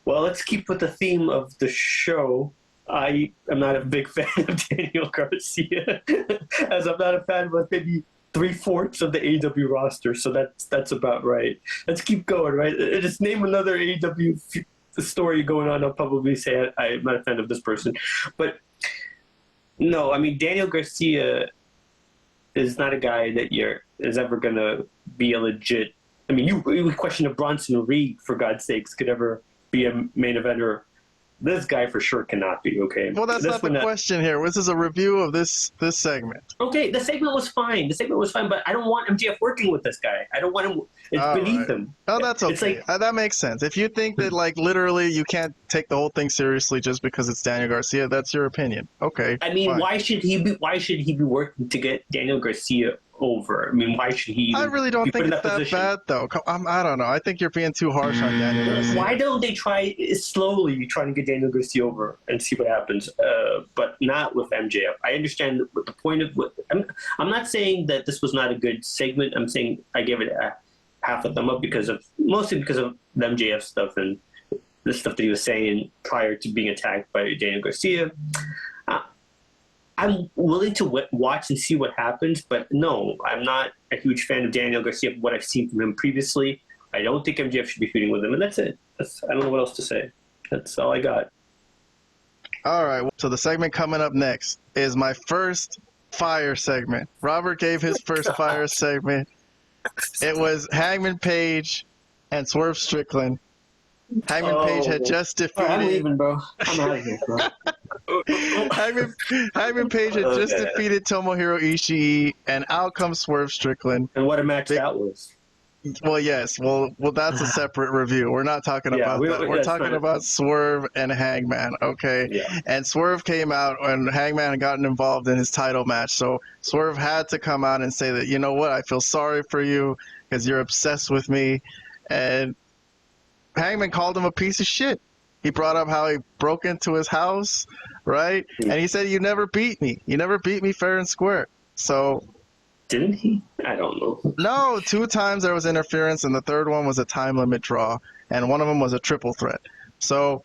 Well, let's keep with the theme of the show. I am not a big fan of Daniel Garcia, as I'm not a fan of maybe 3/4 of the AEW roster, so that's about right. Let's keep going, right? Just name another AEW story going on. I'll probably say I'm not a fan of this person. But no, I mean, Daniel Garcia is not a guy that is ever going to be a legit... I mean, you question if Bronson Reed, for God's sakes, could ever be a main eventer This guy for sure cannot be, okay? Well, that's not the question here. This is a review of this segment. Okay, the segment was fine. But I don't want MJF working with this guy. I don't want him. It's beneath him. Oh, that's okay. It's like, that makes sense. If you think that, like, literally you can't take the whole thing seriously just because it's Daniel Garcia, that's your opinion. Okay. I mean, fine. why should he be working to get Daniel Garcia over? I mean, why should he? I really don't think it's that bad, though. I don't know. I think you're being too harsh on Daniel Garcia. Why don't they try slowly to get Daniel Garcia over and see what happens, but not with MJF? I understand what the point of what I'm not saying that this was not a good segment. I'm saying I gave it a half a thumb up mostly because of the MJF stuff and the stuff that he was saying prior to being attacked by Daniel Garcia. I'm willing to watch and see what happens, but no, I'm not a huge fan of Daniel Garcia from what I've seen from him previously. I don't think MJF should be feuding with him, and that's it. I don't know what else to say. That's all I got. All right, so the segment coming up next is my first fire segment. Robert gave his first fire segment. It was Hangman Page and Swerve Strickland. Hangman Page had just defeated... I'm leaving, bro. I'm out of here, bro. Hangman Page had just defeated Tomohiro Ishii, and out comes Swerve Strickland. And what a match that was. Well, yes. Well, that's a separate review. We're not talking about that. We're talking about Swerve and Hangman, okay? Yeah. And Swerve came out and Hangman had gotten involved in his title match. So Swerve had to come out and say that, you know what, I feel sorry for you because you're obsessed with me. And Hangman called him a piece of shit. He brought up how he broke into his house, right? And he said, you never beat me. You never beat me fair and square. So... Didn't he? I don't know. No, 2 times there was interference, and the third one was a time limit draw, and one of them was a triple threat. So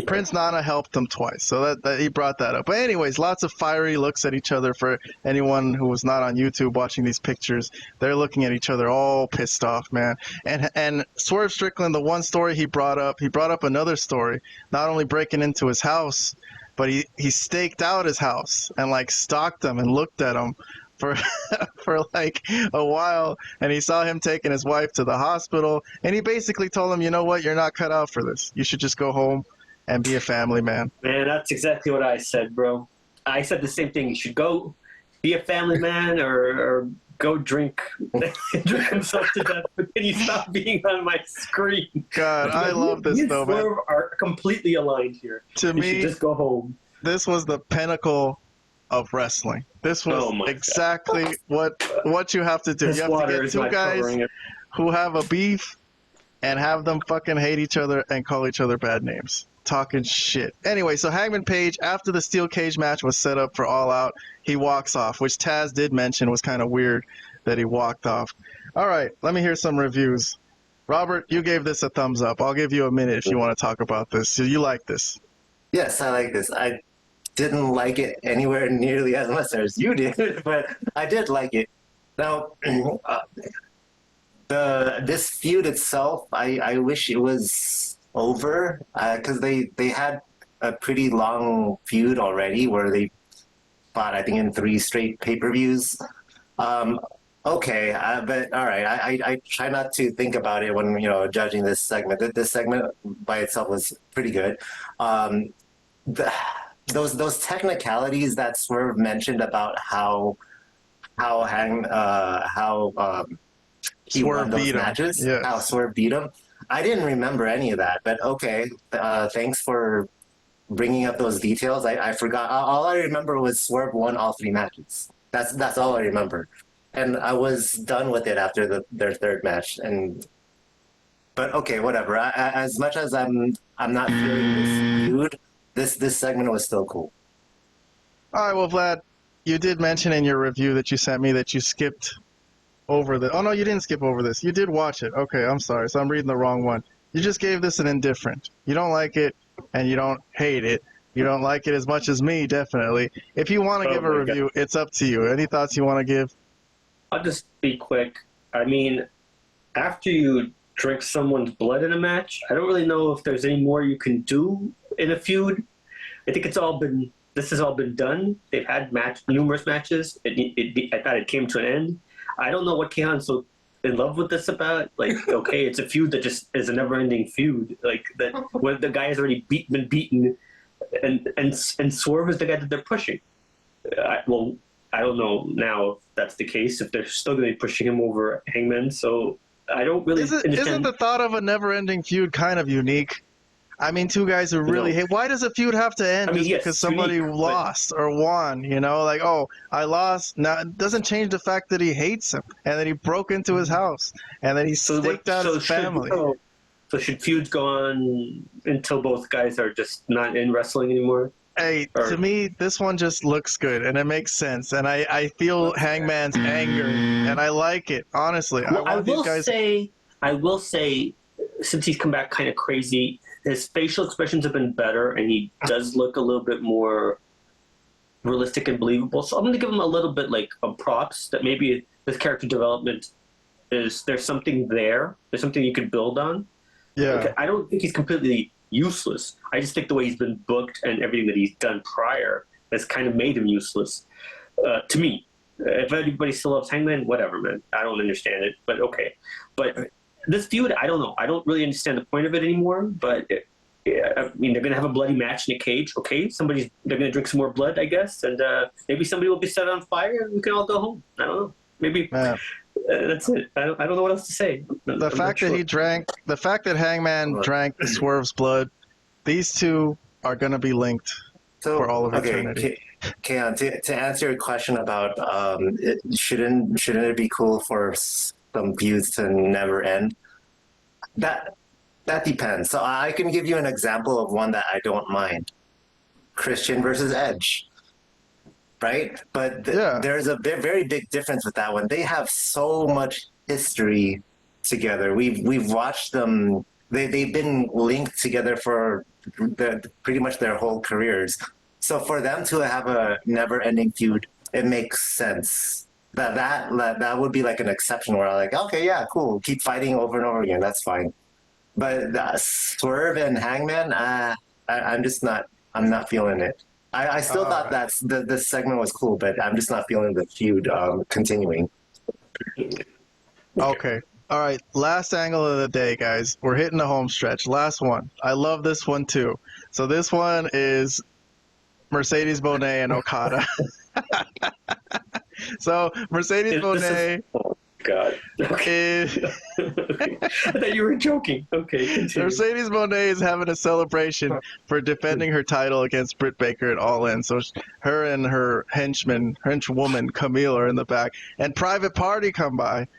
Prince Nana helped him twice, so that he brought that up. But anyways, lots of fiery looks at each other for anyone who was not on YouTube watching these pictures. They're looking at each other all pissed off, man. And Swerve Strickland, the one story he brought up another story, not only breaking into his house, but he staked out his house and like stalked him and looked at him for like a while, and he saw him taking his wife to the hospital, and he basically told him, you know what, you're not cut out for this. You should just go home and be a family man. Man, that's exactly what I said, bro. I said the same thing. You should go be a family man or go drink himself to death, but can you stop being on my screen? God, I love this though, man. We are completely aligned here. To me, should just go home. This was the pinnacle of wrestling. This was exactly what you have to do. You have to get 2 guys who have a beef and have them fucking hate each other and call each other bad names. Talking shit. Anyway, so Hangman Page, after the steel cage match was set up for All Out, he walks off, which Taz did mention was kind of weird that he walked off. All right, let me hear some reviews. Robert, you gave this a thumbs up. I'll give you a minute if you want to talk about this. So you like this? Yes, I like this. I didn't like it anywhere nearly as much as you did, but I did like it. Now, this feud itself, I wish it was over because they had a pretty long feud already where they fought, I think, in 3 straight pay-per-views. Okay, but all right, I try not to think about it when judging this segment. This segment by itself was pretty good. Those technicalities that Swerve mentioned about how he won those matches, how Swerve beat him. I didn't remember any of that, but okay. Thanks for bringing up those details. I forgot. All I remember was Swerve won all 3 matches. That's all I remember, and I was done with it after their third match. But okay, whatever. As much as I'm not feeling this feud, this segment was still cool. All right, well, Vlad, you did mention in your review that you sent me that you skipped over the... Oh, no, you didn't skip over this. You did watch it. Okay, I'm sorry. So I'm reading the wrong one. You just gave this an indifferent. You don't like it, and you don't hate it. You don't like it as much as me, definitely. If you want to give a review, it's up to you. Any thoughts you want to give? I'll just be quick. I mean, after you drink someone's blood in a match, I don't really know if there's any more you can do in a feud. I think this has all been done. They've had numerous matches. I thought it came to an end. I don't know what came on so in love with this about? Like, okay, it's a feud that just is a never-ending feud. Like that, when the guy has already been beaten, and Swerve is the guy that they're pushing. I don't know now if that's the case. If they're still going to be pushing him over Hangman, so I don't really understand. Isn't the thought of a never-ending feud kind of unique? I mean, two guys who really hate. Why does a feud have to end just because somebody lost or won? You know, like, oh, I lost. Now it doesn't change the fact that he hates him and that he broke into his house and that he staked out his family. So should feuds go on until both guys are just not in wrestling anymore? Hey, to me, this one just looks good and it makes sense, and I feel Hangman's anger and I like it. Honestly, well, I will say, since he's come back kind of crazy, his facial expressions have been better, and he does look a little bit more realistic and believable. So I'm going to give him a little bit of props that maybe his character development there's something there. There's something you could build on. Yeah. Okay, I don't think he's completely useless. I just think the way he's been booked and everything that he's done prior has kind of made him useless to me. If everybody still loves Hangman, whatever, man. I don't understand it, but okay. But this feud, I don't know. I don't really understand the point of it anymore. But I mean, they're gonna have a bloody match in a cage. Okay, they're gonna drink some more blood, I guess, and maybe somebody will be set on fire, and we can all go home. I don't know. Maybe that's it. I don't know what else to say. The fact that Hangman drank Swerve's blood, these two are gonna be linked for all of eternity. Keon, to answer your question about shouldn't it be cool for some feuds to never end? That depends. So I can give you an example of one that I don't mind. Christian versus Edge, right? But there's a very big difference with that one. They have so much history together. We've watched them. They've been linked together for pretty much their whole careers. So for them to have a never-ending feud, it makes sense. That would be like an exception where I'm like, okay, yeah, cool, keep fighting over and over again, that's fine. But Swerve and Hangman, I'm not feeling it. I still thought this segment was cool, but I'm just not feeling the feud continuing. Okay. All right, last angle of the day, guys. We're hitting the home stretch. Last one. I love this one too. So this one is Mercedes Moné and Okada. So Mercedes Moné. Oh God. Okay. I thought you were joking. Okay, continue. Mercedes Moné is having a celebration for defending her title against Britt Baker at All In. So her and her henchwoman Camille are in the back, and Private Party come by.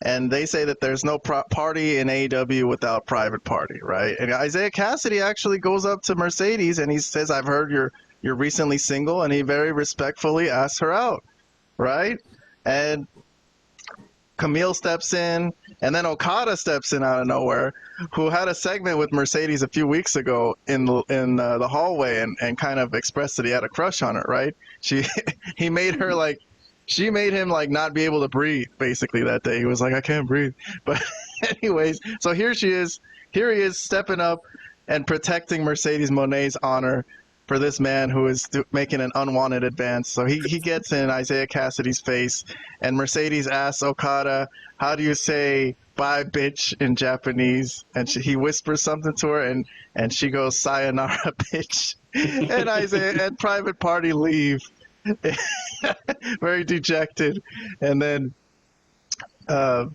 And they say that there's no party in AEW without Private Party, right? And Isaiah Cassidy actually goes up to Mercedes and he says, "I've heard you're recently single," and he very respectfully asks her out, right? And Camille steps in, and then Okada steps in out of nowhere, who had a segment with Mercedes a few weeks ago in the hallway and kind of expressed that he had a crush on her, right? He made her she made him not be able to breathe basically that day. He was like, "I can't breathe." But anyways, so here he is stepping up and protecting Mercedes Moné's honor for this man who is making an unwanted advance. So he gets in Isaiah Cassidy's face, and Mercedes asks Okada, "How do you say bye, bitch, in Japanese?" And he whispers something to her, and she goes, "Sayonara, bitch." And Isaiah and Private Party leave. Very dejected. And then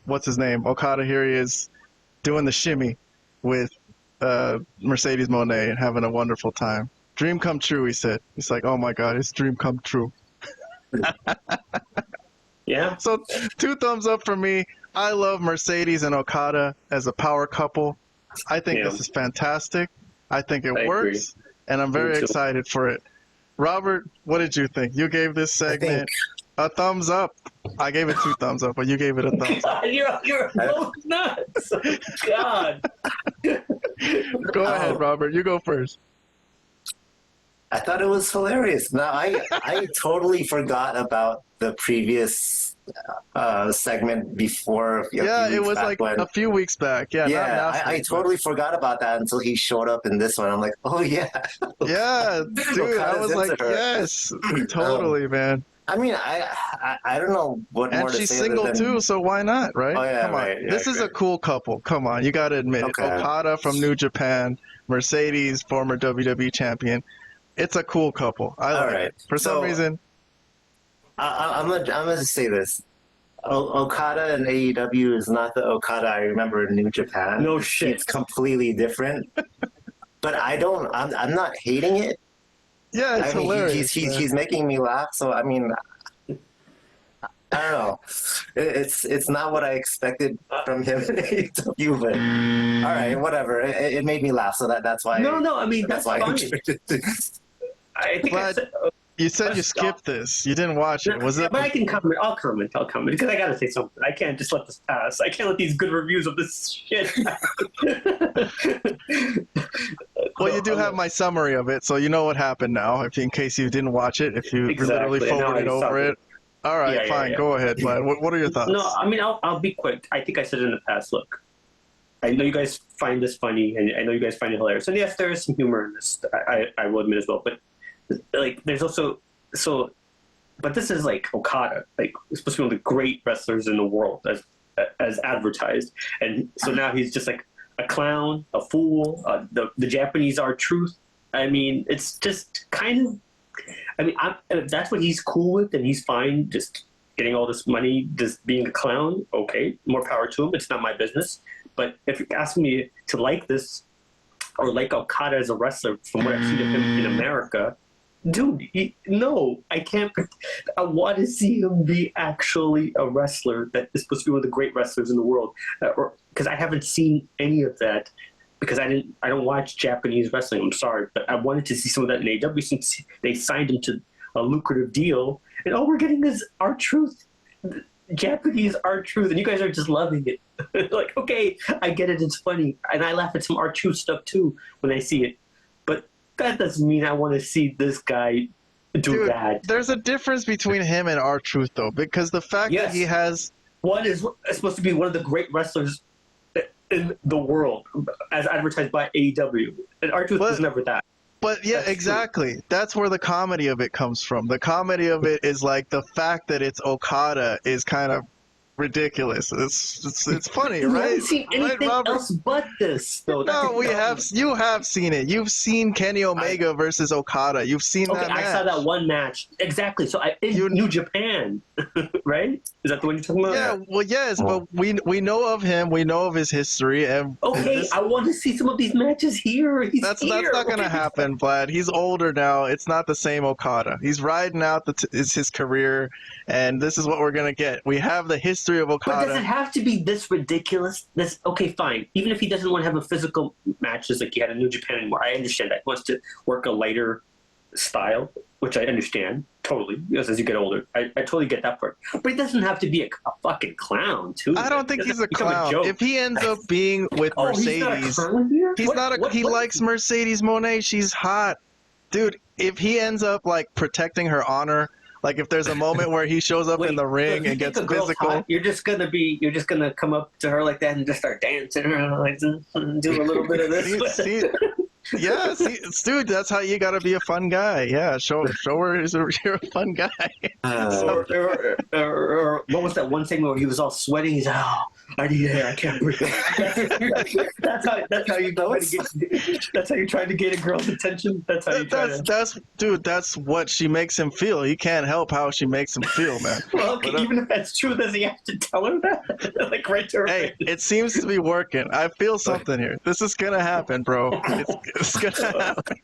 what's his name, Okada, here he is doing the shimmy with Mercedes Moné and having a wonderful time. Dream come true, he said. He's like, "Oh my God, his dream come true." Yeah. So 2 thumbs up for me. I love Mercedes and Okada as a power couple. I think this is fantastic. I think it works, and I'm very excited for it. Robert, what did you think? You gave this segment a thumbs up. I gave it 2 thumbs up, but you gave it a thumbs up. You're both nuts. God. Go ahead, Robert. You go first. I thought it was hilarious. Now, I totally forgot about the previous segment before. It was a few weeks back. Yeah, I totally forgot about that until he showed up in this one. I'm like, oh yeah. Yeah, dude, I was like, yes, totally, man. I mean, I don't know what And more to she's say single other than. too, so why not, right? Oh yeah, Come on. right. Yeah, This is a good. cool couple. Come on, you got to admit it. Okay. Okada from New Japan, Mercedes, former WWE champion. It's a cool couple. I All like right. it. For some So reason, I'm gonna just say this. Okada in AEW is not the Okada I remember in New Japan. No shit. It's completely different. But I'm not hating it. yeah, it's I mean, hilarious. he's making me laugh. So I mean, I don't know. It's not what I expected from him in AEW, but all right, whatever. It made me laugh, so that's why. No. I mean, that's why I fine. enjoyed it. I think I But said. you said you skipped this. You didn't watch it. Was it? But I can comment. I'll comment because I gotta say something. I can't just let this pass. I can't let these good reviews of this shit. Well, you do have my summary of it, so you know what happened now. If in case you didn't watch it, if you literally Exactly. forwarded No, I saw over it. it. All right, Yeah, fine. yeah. Go ahead, Vlad. What are your thoughts? No, I mean, I'll be quick. I think I said it in the past. Look, I know you guys find this funny, and I know you guys find it hilarious. And yes, there is some humor in this. I will admit as well. But like, there's also so. But this is like Okada, like he's supposed to be one of the great wrestlers in the world as advertised, and so now he's just like a clown, a fool. The Japanese are truth. I mean, it's just kind of. I mean, if that's what he's cool with, and he's fine just getting all this money, just being a clown. Okay, more power to him. It's not my business. But if you're asking me to like this or like Okada as a wrestler, from what I've seen of him in America, dude, no, I can't. I want to see him be actually a wrestler that is supposed to be one of the great wrestlers in the world, because I haven't seen any of that. Because I don't watch Japanese wrestling. I'm sorry, but I wanted to see some of that in AEW since they signed him to a lucrative deal. And all we're getting is R-Truth, Japanese R-Truth, and you guys are just loving it. Like, okay, I get it, it's funny, and I laugh at some R-Truth stuff too when I see it. But that doesn't mean I want to see this guy do that. There's a difference between him and R-Truth though, because the fact that he has one is supposed to be one of the great wrestlers in the world, as advertised by AEW, and R-Truth was never that. But yeah, That's exactly. True. That's where the comedy of it comes from. The comedy of it is like the fact that it's Okada is kind of ridiculous. It's funny, You right? haven't seen anything else but this, though. No, you have seen it. You've seen Kenny Omega versus Okada. You've seen that match. I saw that one match. Exactly. So in New Japan, right? Is that the one you're talking about? Yeah, well, yes, but we know of him. We know of his history. And I want to see some of these matches here. That's not going to happen, Vlad. He's older now. It's not the same Okada. He's riding out his career, and this is what we're going to get. We have the history of Okada. But does it have to be this ridiculous? Okay, fine. Even if he doesn't want to have a physical match, just like he had in New Japan anymore, I understand that. He wants to work a lighter style, which I understand totally, because as you get older, I totally get that part. But he doesn't have to be a fucking clown, too. I don't think he's a clown. If he ends up being with Mercedes, he likes Mercedes Moné. She's hot. Dude, if he ends up like protecting her honor, like if there's a moment where he shows up in the ring and gets physical, hot, you're just gonna come up to her like that and just start dancing around, like, and do a little bit of this. Yeah, dude, that's how you gotta be a fun guy. Yeah, show her you're a fun guy. Or what was that one thing where he was all sweating? He's like, oh, I need air, I can't breathe. that's how you go. That's how you're trying to get a girl's attention. That's how you that's what she makes him feel. He can't help how she makes him feel, man. Well, okay, even if that's true, does he have to tell her that? Like right to her face. It seems to be working. I feel something here. This is gonna happen, bro. It's gonna happen.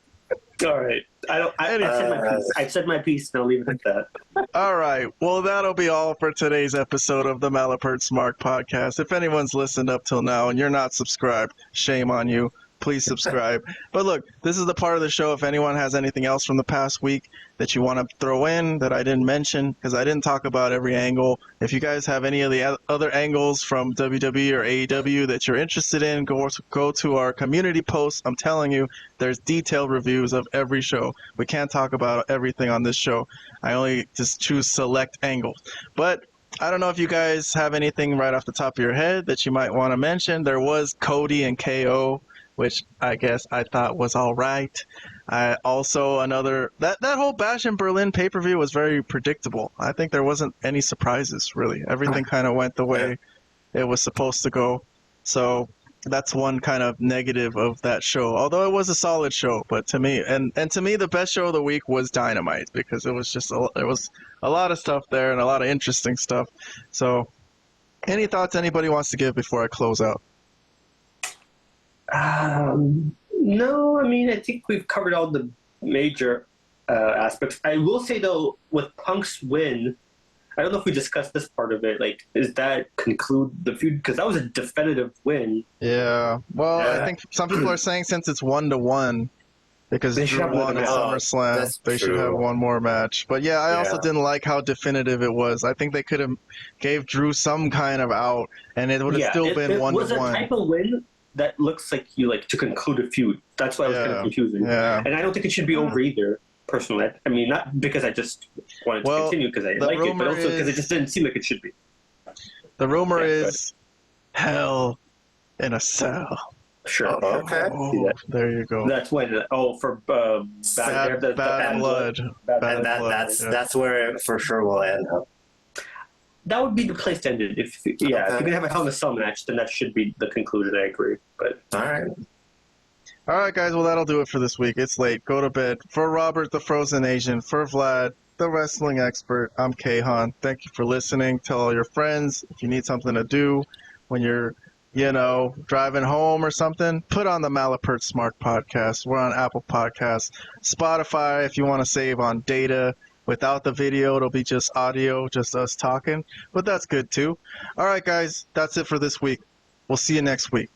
All right. I've said my piece, and I'll leave it at that. All right. Well, that'll be all for today's episode of the Malapert Smark Podcast. If anyone's listened up till now and you're not subscribed, shame on you. Please subscribe. But look, this is the part of the show. If anyone has anything else from the past week that you want to throw in that I didn't mention, because I didn't talk about every angle. If you guys have any of the other angles from WWE or AEW that you're interested in, go to our community posts. I'm telling you, there's detailed reviews of every show. We can't talk about everything on this show. I only just choose select angles. But I don't know if you guys have anything right off the top of your head that you might want to mention. There was Cody and KO, which I guess I thought was all right. Also, that whole Bash in Berlin pay-per-view was very predictable. I think there wasn't any surprises really. Everything kind of went the way it was supposed to go. So that's one kind of negative of that show. Although it was a solid show, but to me, and to me, the best show of the week was Dynamite because it was just there was a lot of stuff there and a lot of interesting stuff. So, any thoughts anybody wants to give before I close out? No, I mean, I think we've covered all the major aspects. I will say, though, with Punk's win, I don't know if we discussed this part of it. Like, does that conclude the feud? Because that was a definitive win. Yeah. Well, I think some people are saying since it's 1-1, because Drew won at SummerSlam, they should have one more match. But yeah, I also didn't like how definitive it was. I think they could have gave Drew some kind of out, and it would have still been 1-1. It was a type of win that looks like you like to conclude a feud. That's why it was kind of confusing. Yeah. And I don't think it should be over either, personally. I mean, not because I just wanted to continue because I like it, but also because it just didn't seem like it should be. The rumor is hell in a cell. Sure. Okay. Oh, there you go. That's when. For bad blood. And that's where it for sure will end up. That would be the place to end it. If you're gonna have a Hell in a Cell match, then that should be the conclusion. I agree. But all right, guys. Well, that'll do it for this week. It's late. Go to bed. For Robert, the Frozen Asian. For Vlad, the wrestling expert. I'm Kahan. Thank you for listening. Tell all your friends if you need something to do when you're, driving home or something. Put on the Malapert Smark Podcast. We're on Apple Podcasts, Spotify. If you want to save on data. Without the video, it'll be just audio, just us talking. But that's good, too. All right, guys. That's it for this week. We'll see you next week.